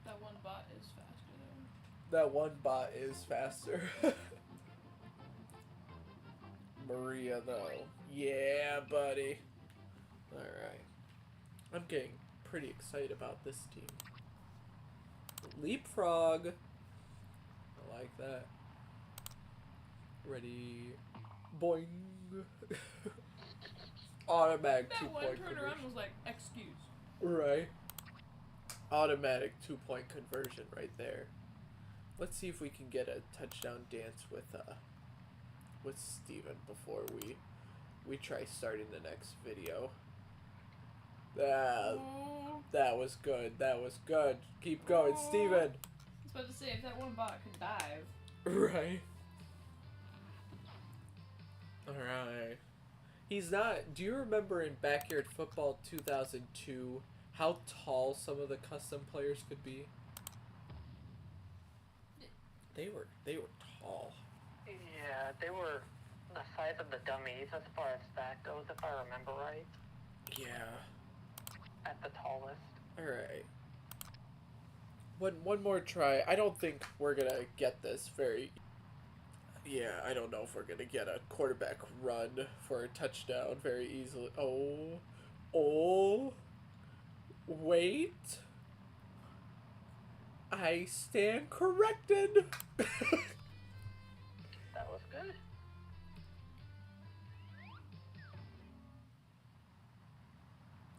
That one bot is faster though. That one bot is faster. Maria, though. Yeah, buddy. Alright. I'm getting pretty excited about this team. Leapfrog. I like that. Ready. Boing. Automatic That one 2-point turnaround conversion. was like, excuse. Right. Automatic 2-point conversion right there. Let's see if we can get a touchdown dance with Steven before we try starting the next video. That was good. That was good. Keep going, Steven. I was about to say, if that one bot can dive. Right. Alright. He's not... Do you remember in Backyard Football 2002 how tall some of the custom players could be? They were tall. Yeah, they were the size of the dummies as far as that goes, if I remember right. Yeah. At the tallest. Alright. One more try. I don't think we're gonna get this very... Yeah, I don't know if we're gonna get a quarterback run for a touchdown very easily. Oh. Wait. I stand corrected. That was good.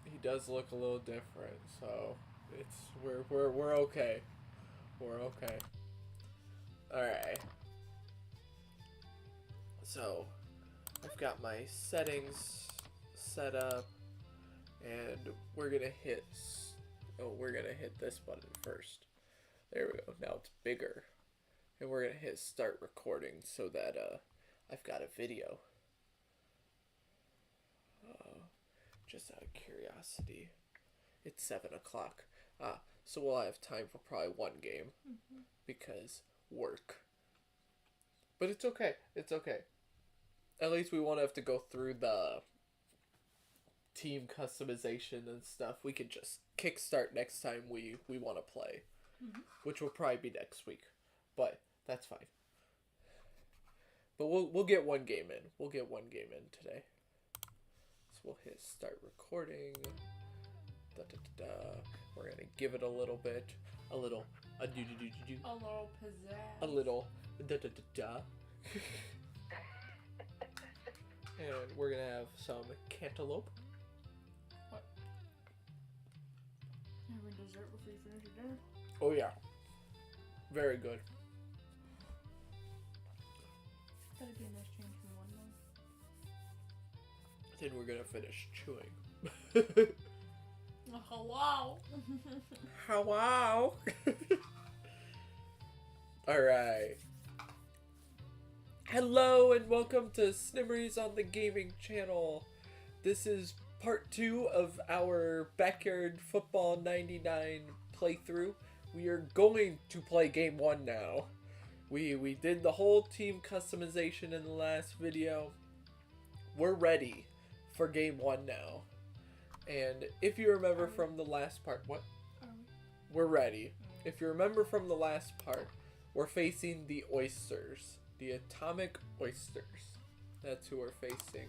He does look a little different, so we're okay. We're okay. Alright. So I've got my settings set up, and we're gonna hit this button first. There we go. Now it's bigger, and we're gonna hit start recording so that I've got a video. Just out of curiosity, it's 7 o'clock. So we'll have time for probably one game because work. But it's okay. It's okay. At least we won't have to go through the team customization and stuff. We could just kickstart next time we want to play, which will probably be next week. But that's fine. But we'll get one game in. We'll get one game in today. So we'll hit start recording. We're gonna give it a little bit, a little A little pizzazz. a little da. And we're gonna have some cantaloupe. What? Having dessert before you finish your dinner? Oh yeah, very good. That'd be a nice change from one though. Then we're gonna finish chewing. Oh wow! Wow. Alright. Hello and welcome to Snimmeries on the Gaming Channel. This is part 2 of our Backyard Football 99 playthrough. We are going to play game 1 now. We did the whole team customization in the last video. We're ready for game 1 now. And if you remember from the last part, what? We're ready. If you remember from the last part, we're facing the oysters. The atomic oysters. That's who we're facing.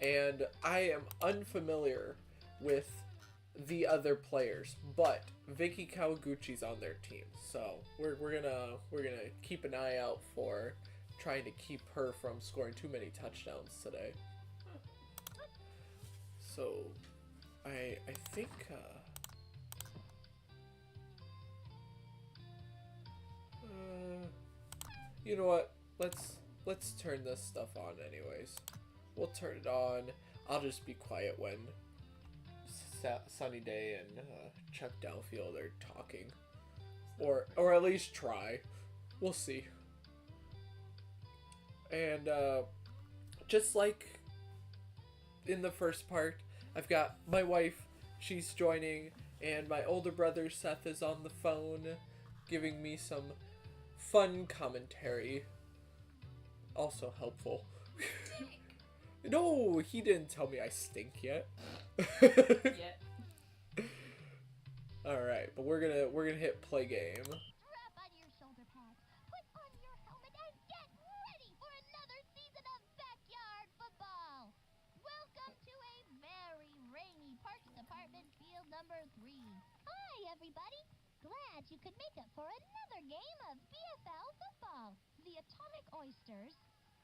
And I am unfamiliar with the other players, but Vicky Kawaguchi's on their team. So we're gonna keep an eye out for trying to keep her from scoring too many touchdowns today. So, I think, you know what? Let's turn this stuff on anyways. We'll turn it on. I'll just be quiet when Sunny Day and Chuck Downfield are talking, or at least try. We'll see. And just like in the first part, I've got my wife. She's joining, and my older brother Seth is on the phone, giving me some fun commentary. Also helpful. No, he didn't tell me I stink yet. Yet. All right, but we're gonna hit play game. Strap on your shoulder pads, put on your helmet, and get ready for another season of backyard football. Welcome to a very rainy Parks Department field number 3. Hi, everybody. Glad you could make it for another game of BFL football. The Atomic Oysters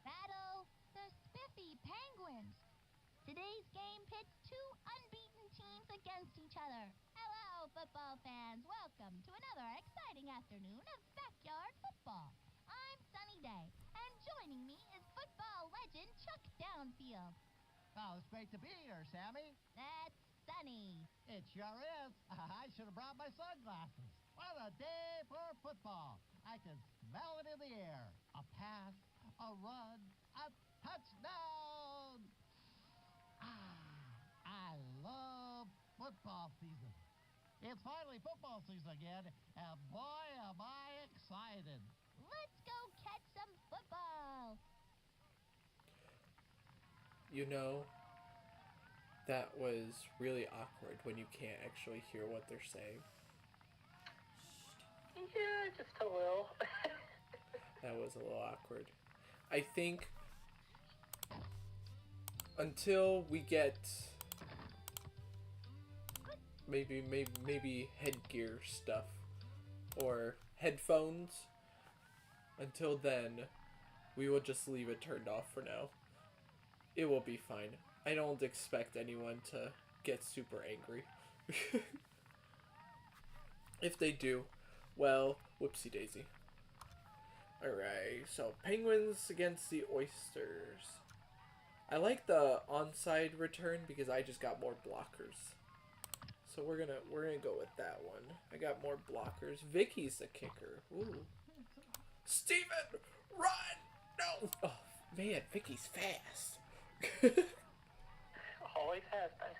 battle the Spiffy Penguins. Today's game pits 2 unbeaten teams against each other. Hello, football fans. Welcome to another exciting afternoon of backyard football. I'm Sunny Day, and joining me is football legend Chuck Downfield. Oh, it's great to be here, Sammy. That's Sunny. It sure is. I should have brought my sunglasses. What a day for football. I can smell it in the air. A pass, a run, a touchdown. I love football season. It's finally football season again, and boy, am I excited. Let's go catch some football. You know, that was really awkward when you can't actually hear what they're saying. Yeah, just a little. That was a little awkward. I think until we get maybe headgear stuff or headphones, until then we will just leave it turned off for now. It will be fine. I don't expect anyone to get super angry. If they do, well, whoopsie daisy. Alright, so Penguins against the Oysters. I like the onside return because I just got more blockers. So we're gonna go with that one. I got more blockers. Vicky's the kicker. Ooh. Steven! Run! No! Oh man, Vicky's fast. Always has been.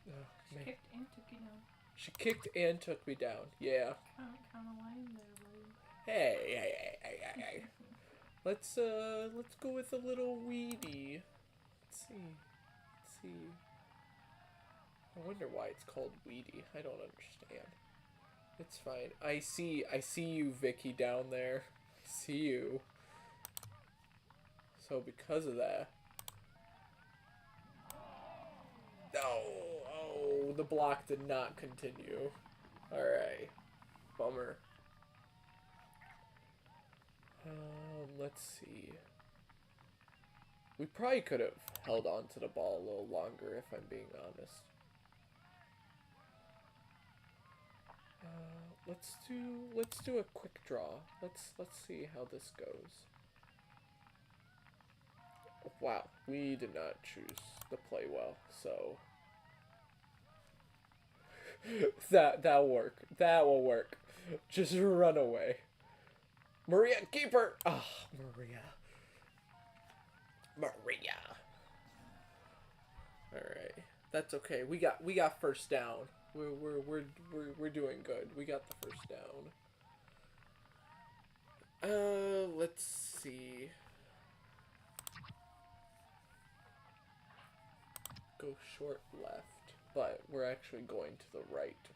Oh, She man. kicked and took you down. She kicked and took me down. Yeah. Kind of lame there, buddy. Hey. Let's go with a little weedy. Let's see. I wonder why it's called weedy. I don't understand. It's fine. I see you, Vicky, down there. I see you. So because of that. No! Oh, the block did not continue. Alright. Bummer. Let's see. We probably could have held on to the ball a little longer, if I'm being honest. Let's do a quick draw. Let's see how this goes. Wow, we did not choose to play well, so that'll work. That will work. Just run away. Maria, keep her! Ah, oh, Maria. Alright. That's okay. We got first down. We're doing good. We got the first down. Let's see. Go short left, but we're actually going to the right.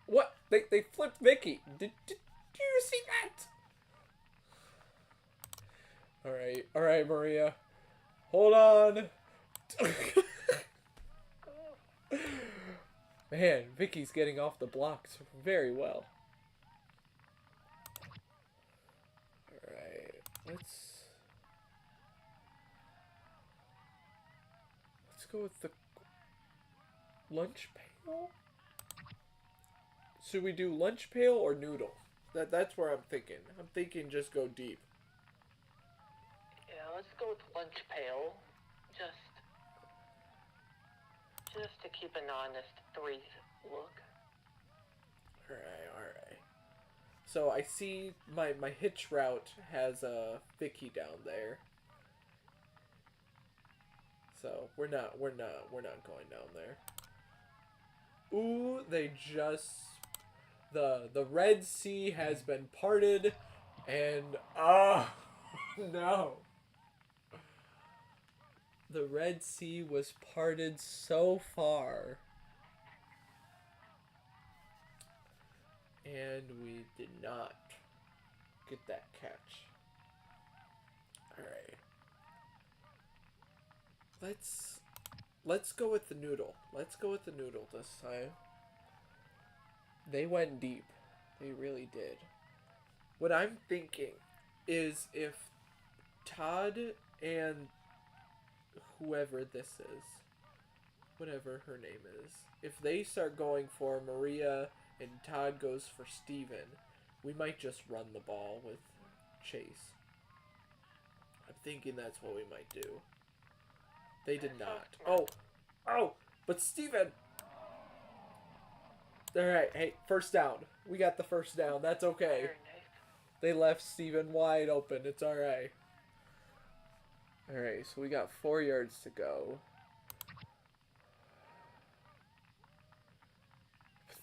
What? They flipped Vicky. Did you see that? All right, Maria. Hold on. Man, Vicky's getting off the blocks very well. All right, let's go with the lunch pail. Should we do lunch pail or noodle? That's where I'm thinking. I'm thinking just go deep. Yeah, let's go with lunch pail. Just to keep an honest 3 look. Alright. So I see my hitch route has a Vicky down there. So we're not going down there. Ooh, they just the Red Sea has been parted, and no. The Red Sea was parted so far. And we did not get that catch. Alright. Let's go with the noodle. Let's go with the noodle this time. They went deep. They really did. What I'm thinking is if Todd and whoever this is, whatever her name is, if they start going for Maria and Todd goes for Steven, we might just run the ball with Chase. I'm thinking that's what we might do. They did not. Oh, but Steven! Alright, hey, first down. We got the first down. That's okay. Very nice. They left Steven wide open. It's alright. Alright, so we got 4 yards to go.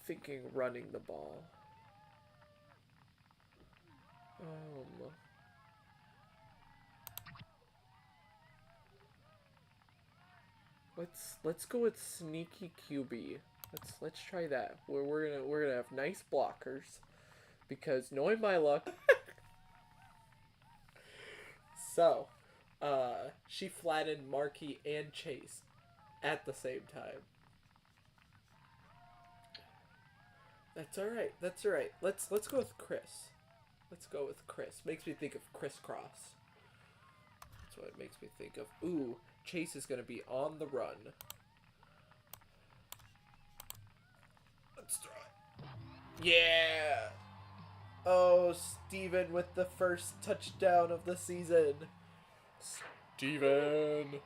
Thinking running the ball. Let's go with sneaky QB. Let's try that. We're gonna have nice blockers, because knowing my luck. So, she flattened Markey and Chase at the same time. That's alright. That's alright. Let's go with Chris. Let's go with Chris. Makes me think of crisscross. That's what it makes me think of. Ooh, Chase is gonna be on the run. Let's try. Yeah. Oh, Steven with the first touchdown of the season. Steven.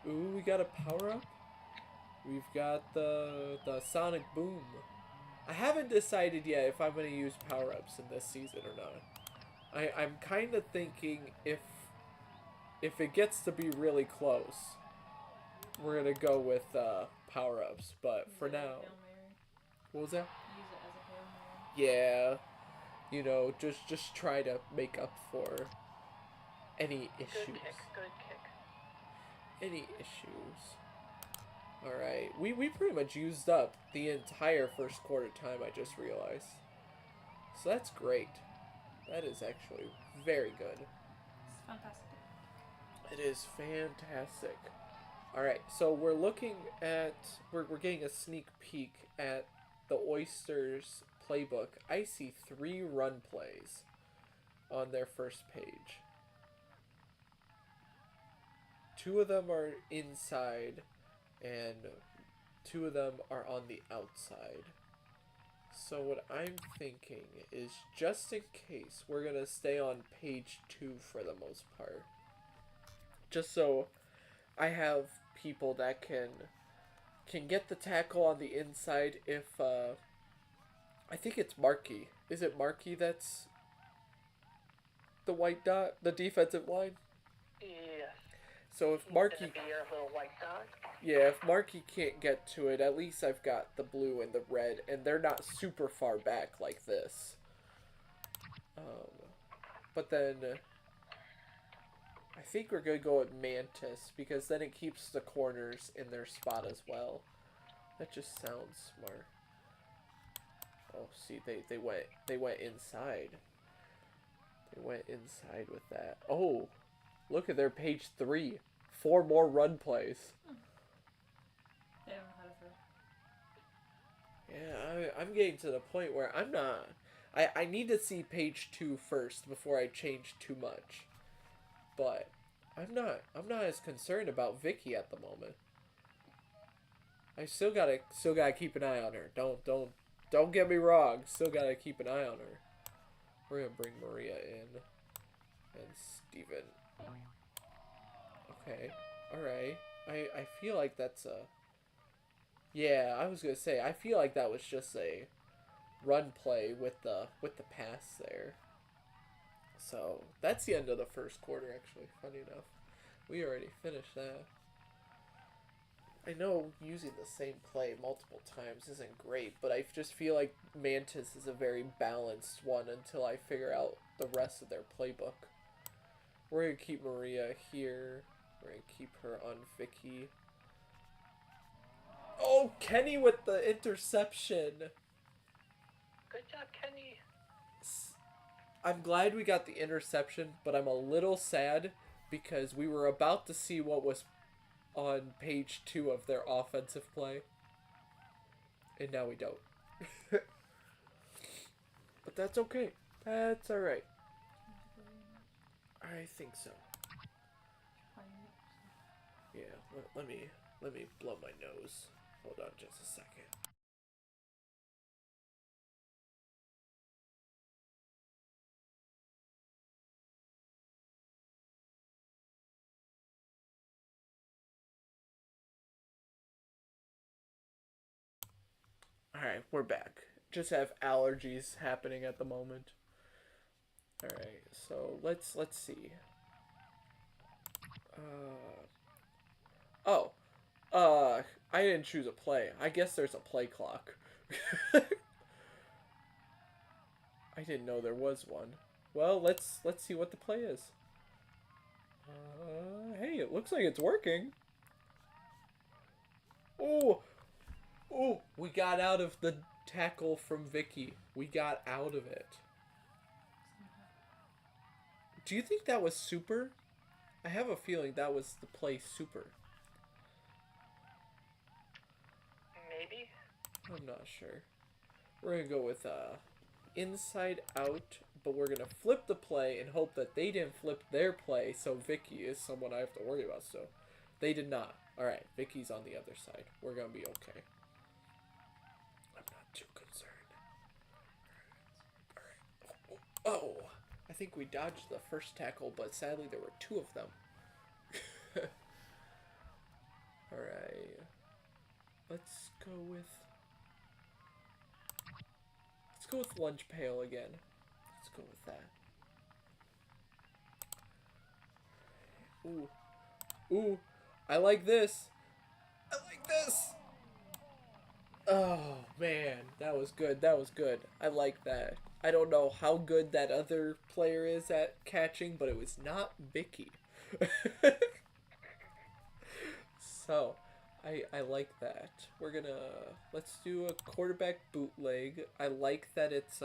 Ooh, we got a power up. We've got the sonic boom. I haven't decided yet if I'm going to use power-ups in this season or not. I'm kind of thinking if it gets to be really close, we're going to go with power-ups. But for now... What was that? Use it as a Hail Mary. Yeah. You know, just try to make up for any issues. Good kick. Any issues. Alright, we pretty much used up the entire first quarter time, I just realized. So that's great. That is actually very good. It's fantastic. It is fantastic. Alright, so we're looking at... We're getting a sneak peek at the Oysters playbook. I see 3 run plays on their first page. 2 of them are inside, and 2 of them are on the outside. So what I'm thinking is, just in case, we're going to stay on page 2 for the most part. Just so I have people that can get the tackle on the inside if, I think it's Markey. Is it Markey that's the white dot? The defensive line? Yes. So if He's Markey... gonna be your little white dot. Yeah, if Markey can't get to it, at least I've got the blue and the red, and they're not super far back like this. But then... I think we're going to go with Mantis, because then it keeps the corners in their spot as well. That just sounds smart. Oh, see, they went inside. They went inside with that. Oh, look at their page 3. 4 more run plays. They don't know how to throw. Yeah, I'm getting to the point where I'm not... I need to see page 2 first before I change too much. But I'm not as concerned about Vicky at the moment. I still gotta keep an eye on her. Don't get me wrong. Still gotta keep an eye on her. We're gonna bring Maria in. And Steven. Okay. Alright. I feel like that's a... Yeah, I was gonna say, I feel like that was just a run play with the pass there. So, that's the end of the first quarter, actually. Funny enough. We already finished that. I know using the same play multiple times isn't great, but I just feel like Mantis is a very balanced one until I figure out the rest of their playbook. We're going to keep Maria here. We're going to keep her on Vicky. Oh, Kenny with the interception. Good job, Kenny. I'm glad we got the interception, but I'm a little sad because we were about to see what was on page 2 of their offensive play. And now we don't. But that's okay. That's alright. I think so. Yeah, let me blow my nose. Hold on just a second. Alright, we're back. Just have allergies happening at the moment. Alright, so let's see. I didn't choose a play. I guess there's a play clock. I didn't know there was one. Well, let's see what the play is. Hey, it looks like it's working. Oh, oh, we got out of the tackle from Vicky. We got out of it. Do you think that was super? I have a feeling that was the play super. Maybe. I'm not sure. We're gonna go with inside out, but we're gonna flip the play and hope that they didn't flip their play, so Vicky is someone I have to worry about. So they did not. Alright, Vicky's on the other side. We're gonna be okay. I'm not too concerned. Alright. Oh, I think we dodged the first tackle, but sadly there were 2 of them. Alright. Let's go with lunch pail again. Let's go with that. Ooh. Ooh. I like this. I like this. Oh, man. That was good. That was good. I like that. I don't know how good that other player is at catching, but it was not Vicky. So, I like that. We're gonna, let's do a quarterback bootleg. I like that it's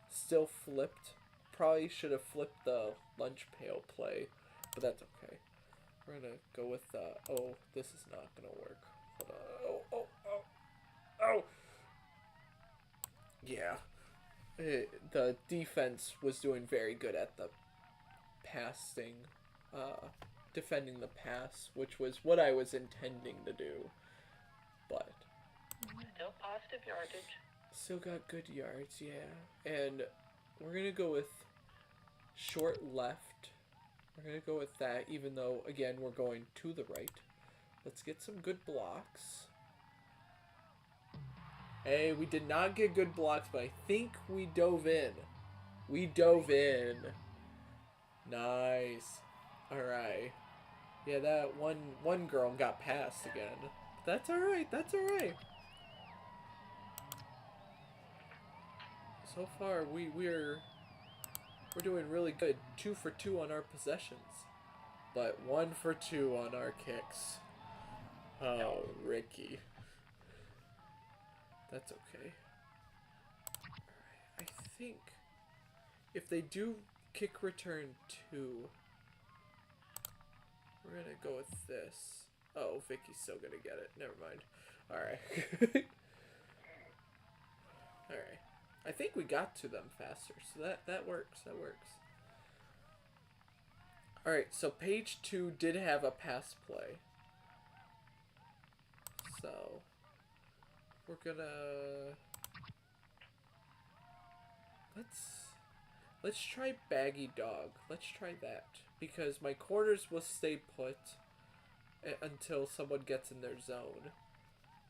still flipped. Probably should have flipped the lunch pail play, but that's okay. We're gonna go with oh, this is not gonna work. Hold on. Oh. Yeah. The defense was doing very good at the passing, defending the pass, which was what I was intending to do. But Still positive yardage. still got good yards, yeah. And we're gonna go with short left. We're gonna go with that, even though again we're going to the right. Let's get some good blocks. Hey, we did not get good blocks, but I think we dove in. We dove in. Nice. Alright. Yeah, that one girl got passed again. That's alright, that's alright. So far, we're doing really good. 2 for 2 on our possessions. But 1 for 2 on our kicks. Oh, Ricky. That's okay. Alright, I think if they do kick return 2, we're gonna go with this. Oh, Vicky's still gonna get it. Never mind. Alright. Alright. I think we got to them faster, so that works. That works. Alright, so page 2 did have a pass play. So, we're gonna... Let's try Baggy Dog. Let's try that. Because my corners will stay put until someone gets in their zone.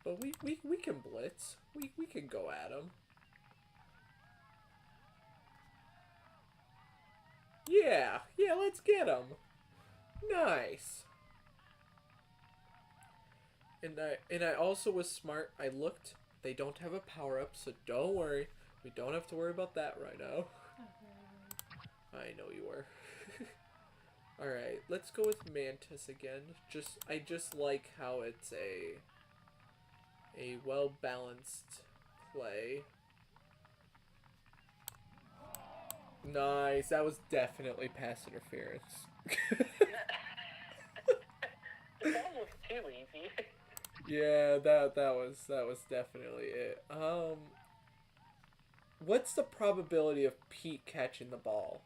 But we can blitz. We can go at them. Yeah, let's get them. Nice. And I also was smart. I looked. They don't have a power-up, so don't worry. We don't have to worry about that right now. I know you were. Alright, let's go with Mantis again. I just like how it's a well-balanced play. Nice, that was definitely pass interference. That was too easy. Yeah, that was definitely it. What's the probability of Pete catching the ball?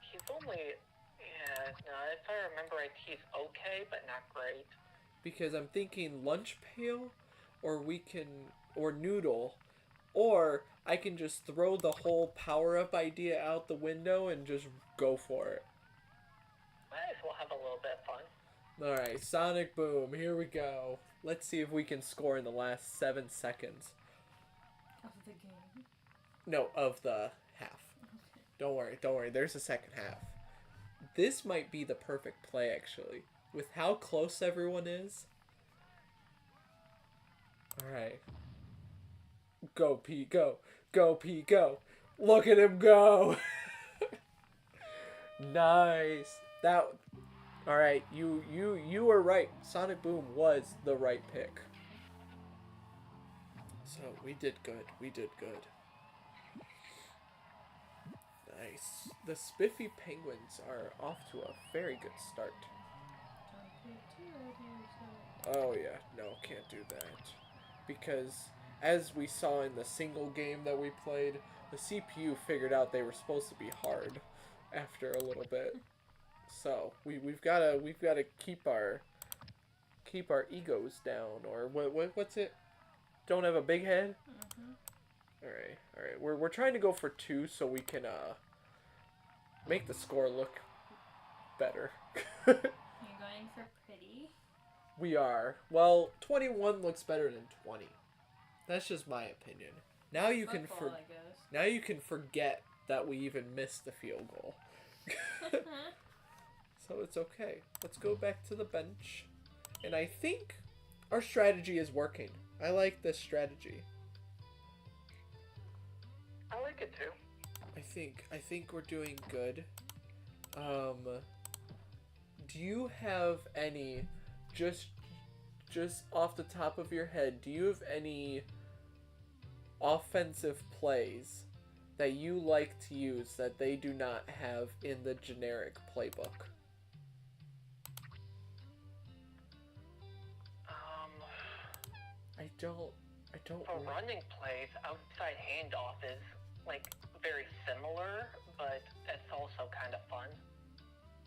He's only, yeah, no, if I remember right, he's okay, but not great. Because I'm thinking lunch pail, or noodle, or I can just throw the whole power-up idea out the window and just go for it. Might as well have a little bit of fun. Alright, Sonic Boom, here we go. Let's see if we can score in the last 7 seconds. Of the game. No, of the half. Don't worry, there's a second half. This might be the perfect play, actually. With how close everyone is. Alright. Go, Pete, go. Go, Pete, go. Look at him go. Nice. Alright, you were right. Sonic Boom was the right pick. So, we did good. Nice. The Spiffy Penguins are off to a very good start. Oh yeah, no, can't do that. Because, as we saw in the single game that we played, the CPU figured out they were supposed to be hard after a little bit. So we've gotta keep our egos down, or what's it? Don't have a big head. All right. We're trying to go for 2 so we can make the score look better. You're going for pretty? We are. Well, 21 looks better than 20. That's just my opinion. Now you can now you can forget that we even missed the field goal. So it's okay. Let's go back to the bench. And I think our strategy is working. I like this strategy. I like it too. I think we're doing good. Do you have any, just off the top of your head, do you have any offensive plays that you like to use that they do not have in the generic playbook? I don't. For running plays, outside handoff is like very similar, but it's also kind of fun.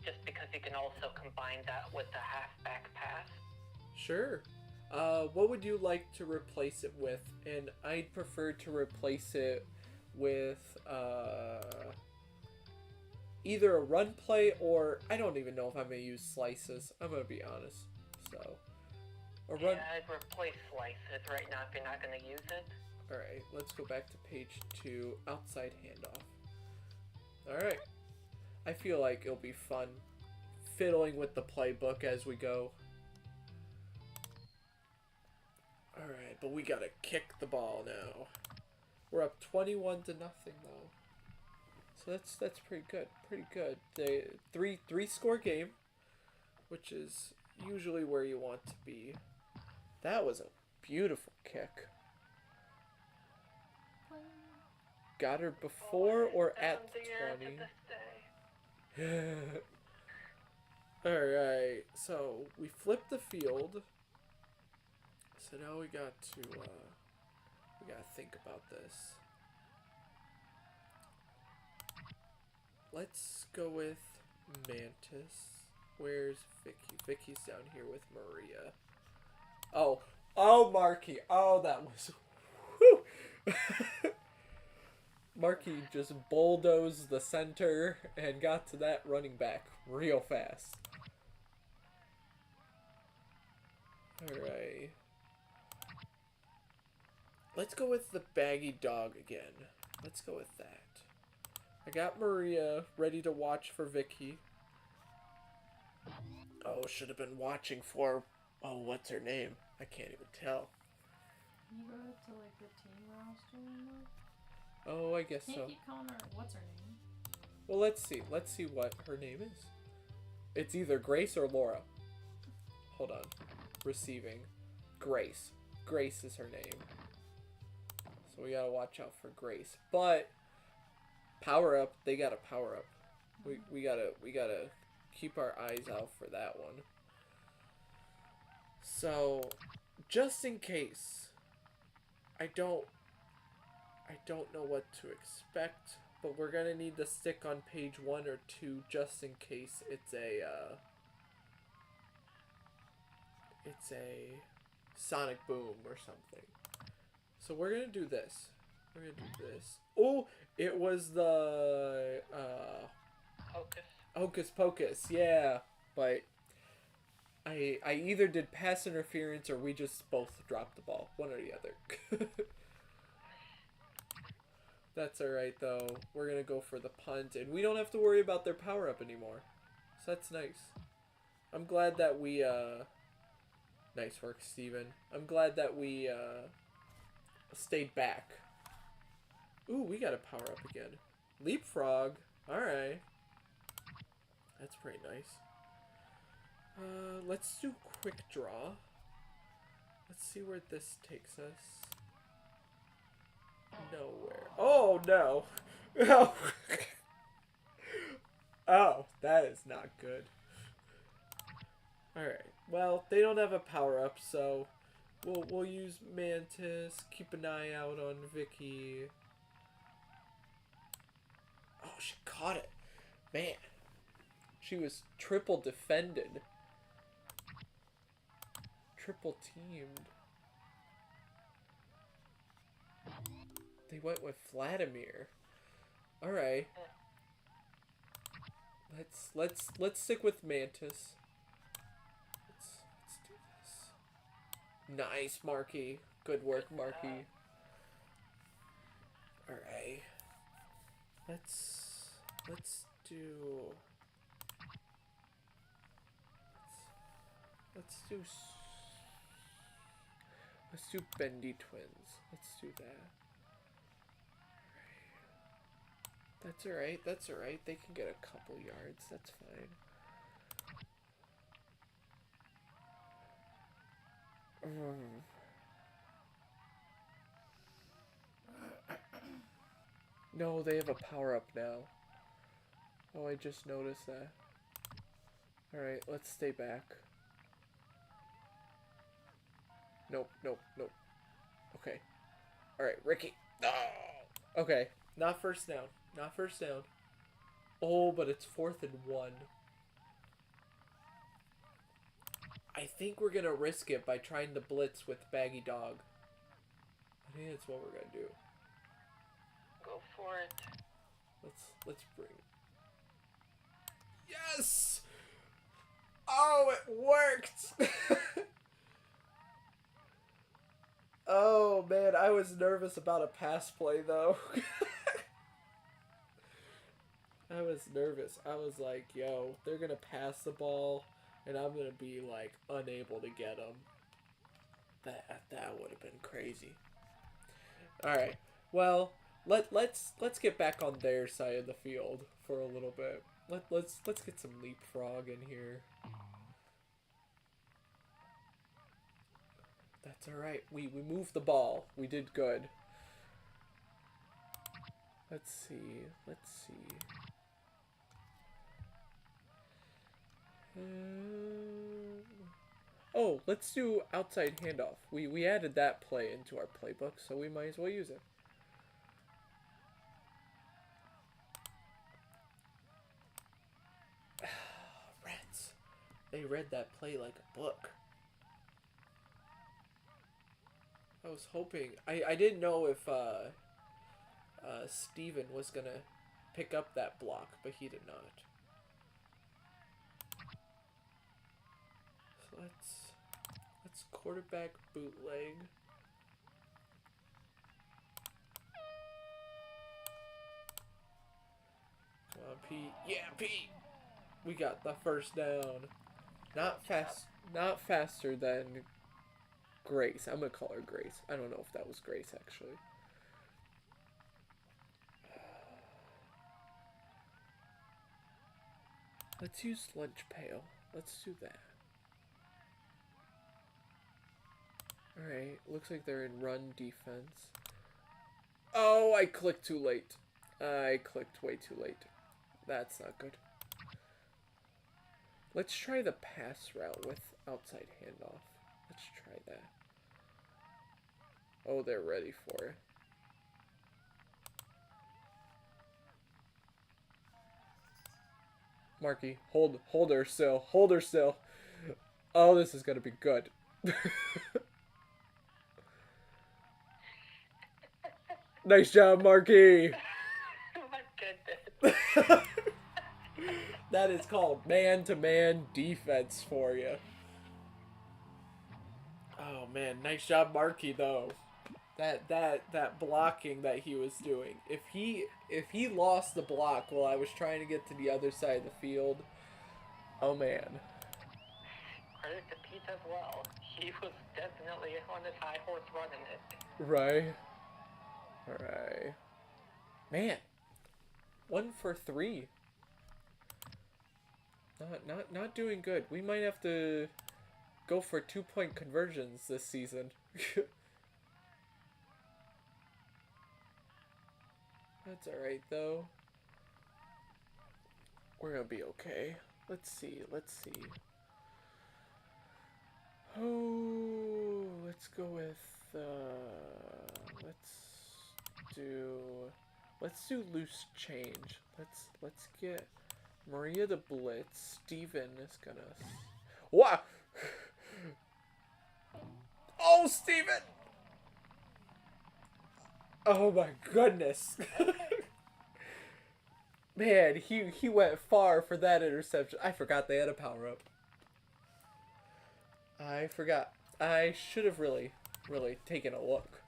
Just because you can also combine that with the halfback pass. Sure. What would you like to replace it with? And I'd prefer to replace it with either a run play, or I don't even know if I'm gonna use slices. I'm gonna be honest. So a run. Yeah, I'd replace slices right now if you're not gonna use it. All right, let's go back to page 2. Outside handoff. All right. I feel like it'll be fun fiddling with the playbook as we go. All right, but we gotta kick the ball now. We're up 21-0 though, so that's pretty good. Pretty good. The three score game, which is usually where you want to be. That was a beautiful kick. Got her before or at the 20? Alright, so we flipped the field. So now we gotta think about this. let's go with Mantis. Where's Vicky? Vicky's down here with Maria. Oh, Marky. Oh, that was. Whew. Marky just bulldozed the center and got to that running back real fast. Alright. Let's go with the baggy dog again. Let's go with that. I got Maria ready to watch for Vicky. Oh, should have been watching for... Oh, what's her name? I can't even tell. Can you go to like the team roster anymore? Oh, I guess Can't so. keep calling her. What's her name? Well, let's see. Let's see what her name is. It's either Grace or Laura. Hold on. Receiving. Grace. Grace is her name. So we gotta watch out for Grace. But power up, they got a power up. We gotta keep our eyes out for that one. So just in case, I don't know what to expect, but we're gonna need to stick on page 1 or 2 just in case it's a sonic boom or something. So we're gonna do this. We're gonna do this. Oh, it was the Hocus Pocus, yeah. But I either did pass interference or we just both dropped the ball. One or the other. That's alright though. We're gonna go for the punt and we don't have to worry about their power up anymore. So that's nice. I'm glad that we nice work, Steven. I'm glad that we stayed back. Ooh, we got a power up again. Leapfrog. Alright. That's pretty nice. Let's do quick draw. Let's see where this takes us. Nowhere. Oh, no. Oh. Oh, that is not good. Alright. Well, they don't have a power-up, so we'll use Mantis. Keep an eye out on Vicky. Oh, she caught it. Man. She was triple defended. Triple teamed. They went with Vladimir. Alright. Let's stick with Mantis. Let's do this. Nice, Marky. Good work, Marky. Alright. Let's do let's do Bendy Twins. Let's do that. That's alright, that's alright. They can get a couple yards, that's fine. No, they have a power-up now. Oh, I just noticed that. Alright, let's stay back. Nope, nope, nope. Okay. Alright, Ricky. No! Okay, not first down. Not first down. Oh, but it's 4th and 1. I think we're gonna risk it by trying to blitz with Baggy Dog. I think that's what we're gonna do. Go for it. Let's bring it. Yes! Oh, it worked! Oh man, I was nervous about a pass play though. I was nervous. I was like, yo, they're gonna pass the ball and I'm gonna be like unable to get them. That would have been crazy. Alright, well, let's get back on their side of the field for a little bit. Let's get some leapfrog in here. That's alright. We moved the ball. We did good. Let's see. Oh, let's do outside handoff. We added that play into our playbook, so we might as well use it. They read that play like a book. I was hoping... I didn't know if Steven was going to pick up that block, but he did not. So let's quarterback bootleg. Come on, Pete. Yeah, Pete! We got the first down. Not faster than Grace. I'm gonna call her Grace. I don't know if that was Grace, actually. Let's use lunch pail. Let's do that. Alright, looks like they're in run defense. Oh, I clicked too late. I clicked way too late. That's not good. Let's try the pass route with outside handoff. Let's try that. Oh, they're ready for it. Marky, hold her still. Hold her still. Oh, this is gonna be good. Nice job, Marky. Oh my goodness. That is called man-to-man defense for you. Oh man, nice job, Marky, though. That blocking that he was doing. If he lost the block while I was trying to get to the other side of the field, oh man. Credit to Pete as well. He was definitely on his high horse running it. Right. Alright. Man. 1 for 3. Not doing good. We might have to go for 2-point conversions this season. That's alright though. We're gonna be okay. Let's see. Oh, let's go with let's do loose change. Let's get Maria to blitz. Steven is gonna... Wow! Oh, Steven! Oh my goodness. Man, he went far for that interception. I forgot they had a power up. I forgot. I should have really taken a look.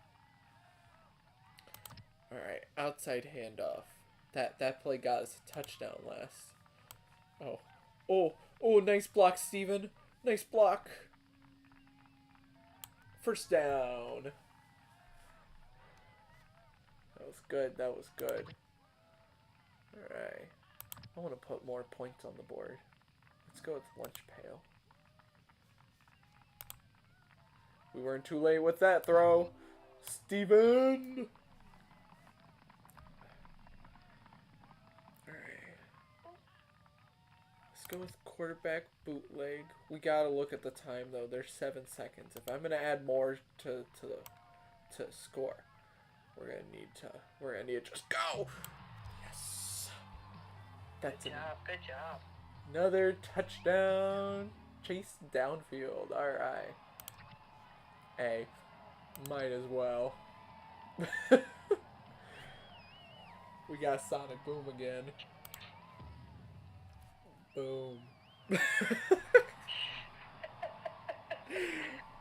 Alright, outside handoff. That play got us a touchdown last. Oh, nice block, Steven. Nice block. First down. That was good. Alright. I want to put more points on the board. Let's go with lunch pail. We weren't too late with that throw. Steven! Alright. Let's go with quarterback bootleg. We gotta look at the time though. There's 7 seconds. If I'm gonna add more to score, we're gonna need to just go. Yes. That's Good job. Another touchdown. Chase downfield. Alright. Hey, might as well. We got Sonic Boom again. Boom.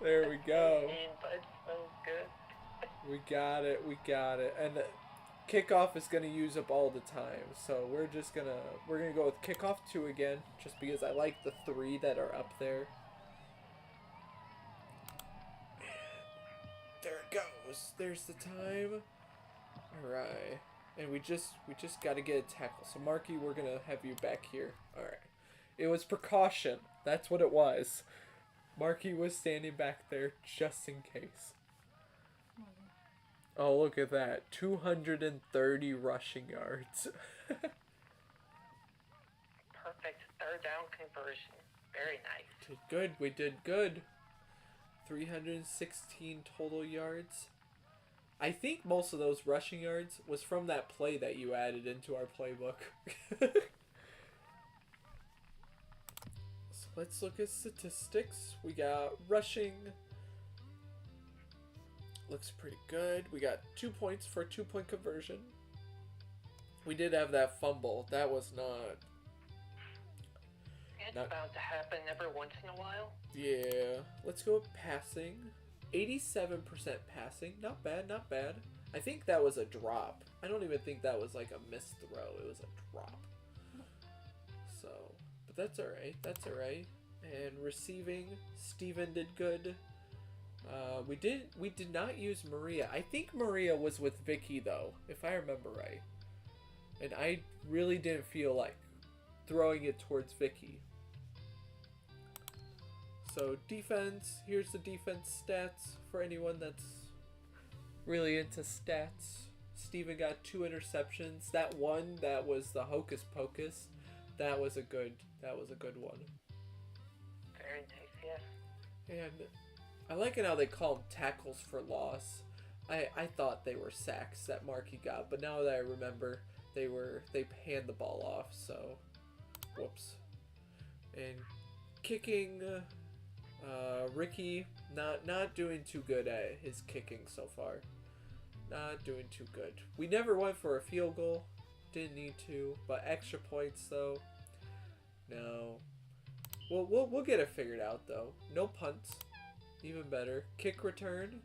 There we go. We got it. And the kickoff is gonna use up all the time, so we're gonna go with kickoff 2 again, just because I like the 3 that are up there. There it goes. There's the time. Alright. And we just gotta get a tackle. So Marky, we're gonna have you back here. Alright. It was precaution. That's what it was. Marky was standing back there just in case. Oh, look at that. 230 rushing yards. Perfect third down conversion. Very nice. Did good. We did good. 316 total yards. I think most of those rushing yards was from that play that you added into our playbook. So let's look at statistics. We got rushing. Looks pretty good. We got 2 points for a 2-point conversion. We did have that fumble. That was not... It's bound to happen every once in a while. Yeah. Let's go with passing. 87% passing. Not bad, not bad. I think that was a drop. I don't even think that was like a missed throw. It was a drop. So, but that's alright. That's alright. And receiving, Steven did good. We did not use Maria. I think Maria was with Vicky though, if I remember right. And I really didn't feel like throwing it towards Vicky. So defense, here's the defense stats for anyone that's really into stats. Steven got 2 interceptions. That one that was the hocus pocus, that was a good one. Very nice, yes. And I like it how they call them tackles for loss. I thought they were sacks that Marky got, but now that I remember, they hand the ball off, so whoops. And kicking, Ricky not doing too good at his kicking so far. Not doing too good. We never went for a field goal. Didn't need to, but extra points though. No. We'll get it figured out though. No punts. Even better. Kick return.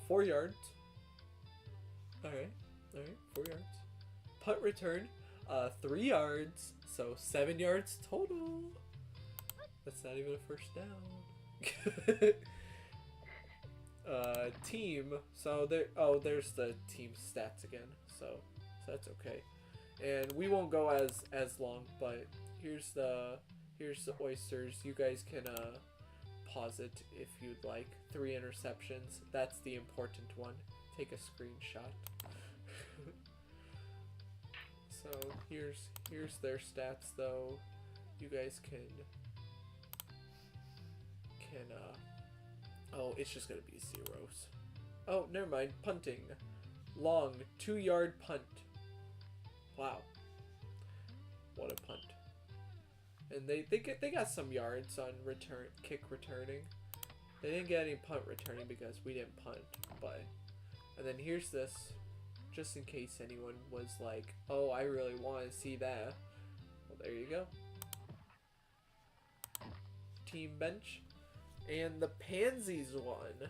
4 yards. Alright. 4 yards. Punt return. 3 yards. So 7 yards total. That's not even a first down. Team. So there's the team stats again. So that's okay. And we won't go as long, but here's the oysters. You guys can pause it if you'd like. 3 interceptions. That's the important one. Take a screenshot. So here's their stats though. You guys can oh, it's just gonna be zeros. Oh, never mind. Punting. Long 2-yard punt. Wow. What a punt. And they got some yards on kick returning. They didn't get any punt returning because we didn't punt, but and then here's this, just in case anyone was like, oh, I really want to see that. Well, there you go. Team bench. And the Pansies won.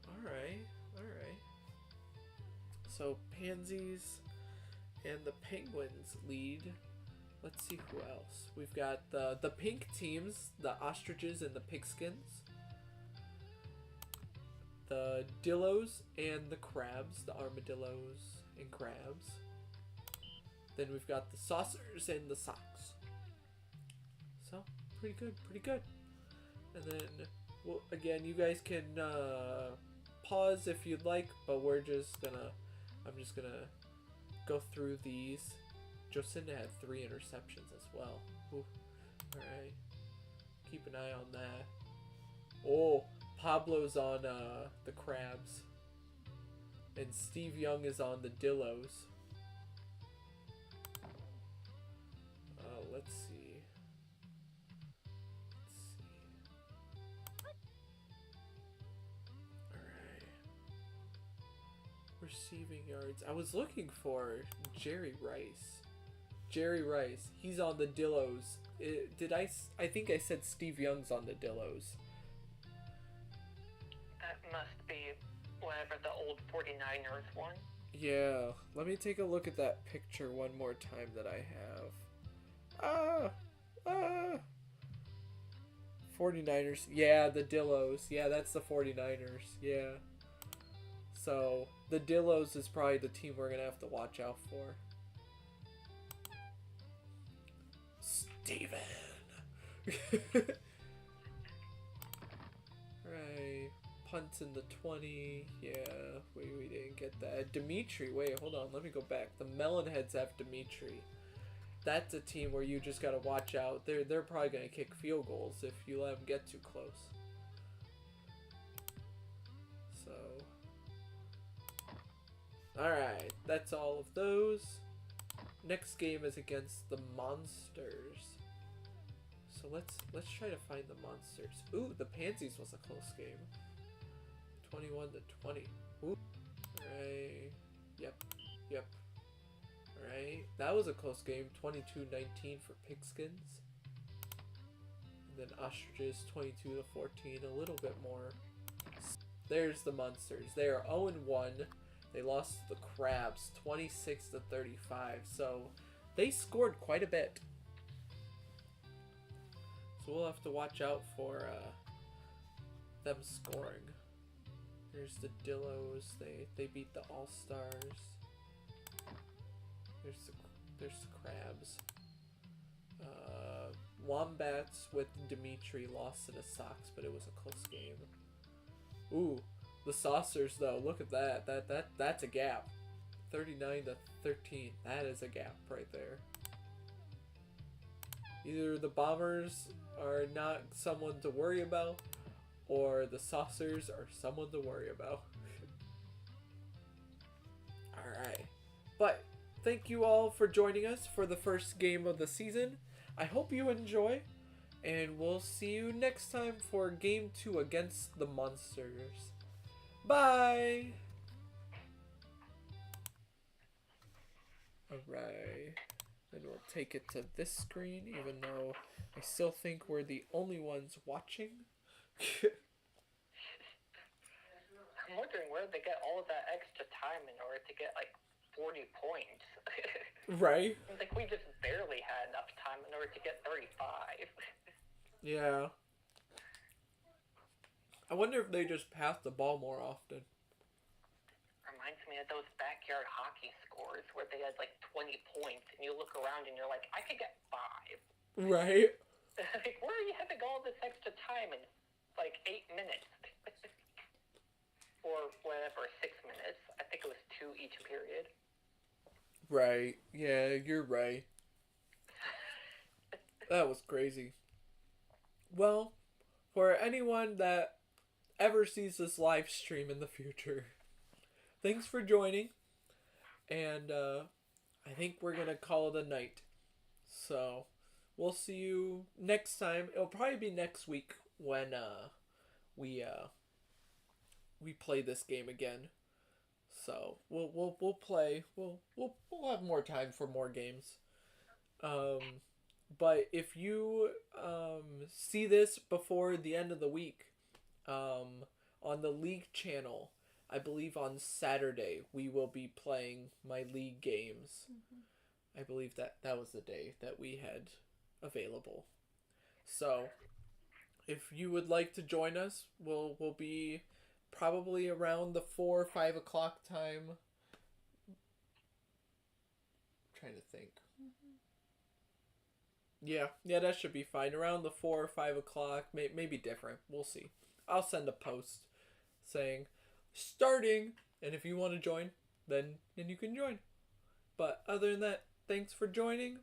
Alright. So Pansies and the Penguins lead. Let's see who else. We've got the pink teams, the ostriches and the pigskins. The dillos and the crabs, the armadillos and crabs. Then we've got the saucers and the socks. So, pretty good. And then, well, again, you guys can pause if you'd like, but I'm just gonna go through these. Jocinda had 3 interceptions as well. Alright. Keep an eye on that. Oh, Pablo's on the crabs. And Steve Young is on the dillos. Let's see. Alright. Receiving yards. I was looking for Jerry Rice. He's on the dillos. I think I said Steve Young's on the dillos. That must be whatever the old 49ers one. Yeah, let me take a look at that picture one more time that I have. 49ers. Yeah, the Dillos. Yeah, that's the 49ers. Yeah. So, the Dillos is probably the team we're going to have to watch out for. Steven! Right. Punts in the 20. Yeah, we didn't get that. Dimitri. Wait, hold on. Let me go back. The Melonheads have Dimitri. That's a team where you just gotta watch out. They're probably gonna kick field goals if you let them get too close. So, alright, that's all of those. Next game is against the Monsters. So let's try to find the monsters. Ooh, the pansies was a close game. 21-20. Ooh. Alright. Yep. Alright. That was a close game. 22-19 for pigskins. And then ostriches 22-14. A little bit more. There's the monsters. They are 0-1. They lost to the crabs 26-35. So they scored quite a bit. So we'll have to watch out for them scoring. There's the Dillos. They beat the All-Stars. There's the crabs. Wombats with Dimitri lost to the Sox, but it was a close game. Ooh, the Saucers though. Look at that. That's a gap. 39-13. That is a gap right there. Either the Bombers are not someone to worry about, or the Saucers are someone to worry about. Alright. But thank you all for joining us for the first game of the season. I hope you enjoy, and we'll see you next time for Game 2 against the Monsters. Bye! Alright. Then we'll take it to this screen, even though I still think we're the only ones watching. I'm wondering where they get all of that extra time in order to get like 40 points. Right? Like we just barely had enough time in order to get 35. Yeah. I wonder if they just pass the ball more often. Reminds me of those backyard hockey scores where they had like 20 points and you look around and you're like, I could get 5. Right? Like, where are you having all this extra time in like 8 minutes? Or whatever, 6 minutes. I think it was 2 each period. Right. Yeah, you're right. That was crazy. Well, for anyone that ever sees this live stream in the future, thanks for joining. And I think we're going to call it a night. So we'll see you next time. It'll probably be next week when we play this game again. So we'll play. We'll have more time for more games. But if you see this before the end of the week, on the league channel, I believe on Saturday we will be playing my league games. I believe that was the day that we had available. So if you would like to join us, we'll be probably around the 4 or 5 o'clock time. I'm trying to think. Yeah, that should be fine. Around the 4 or 5 o'clock, maybe different. We'll see. I'll send a post saying starting, and if you want to join, then you can join. But other than that, thanks for joining.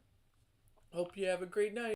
Hope you have a great night.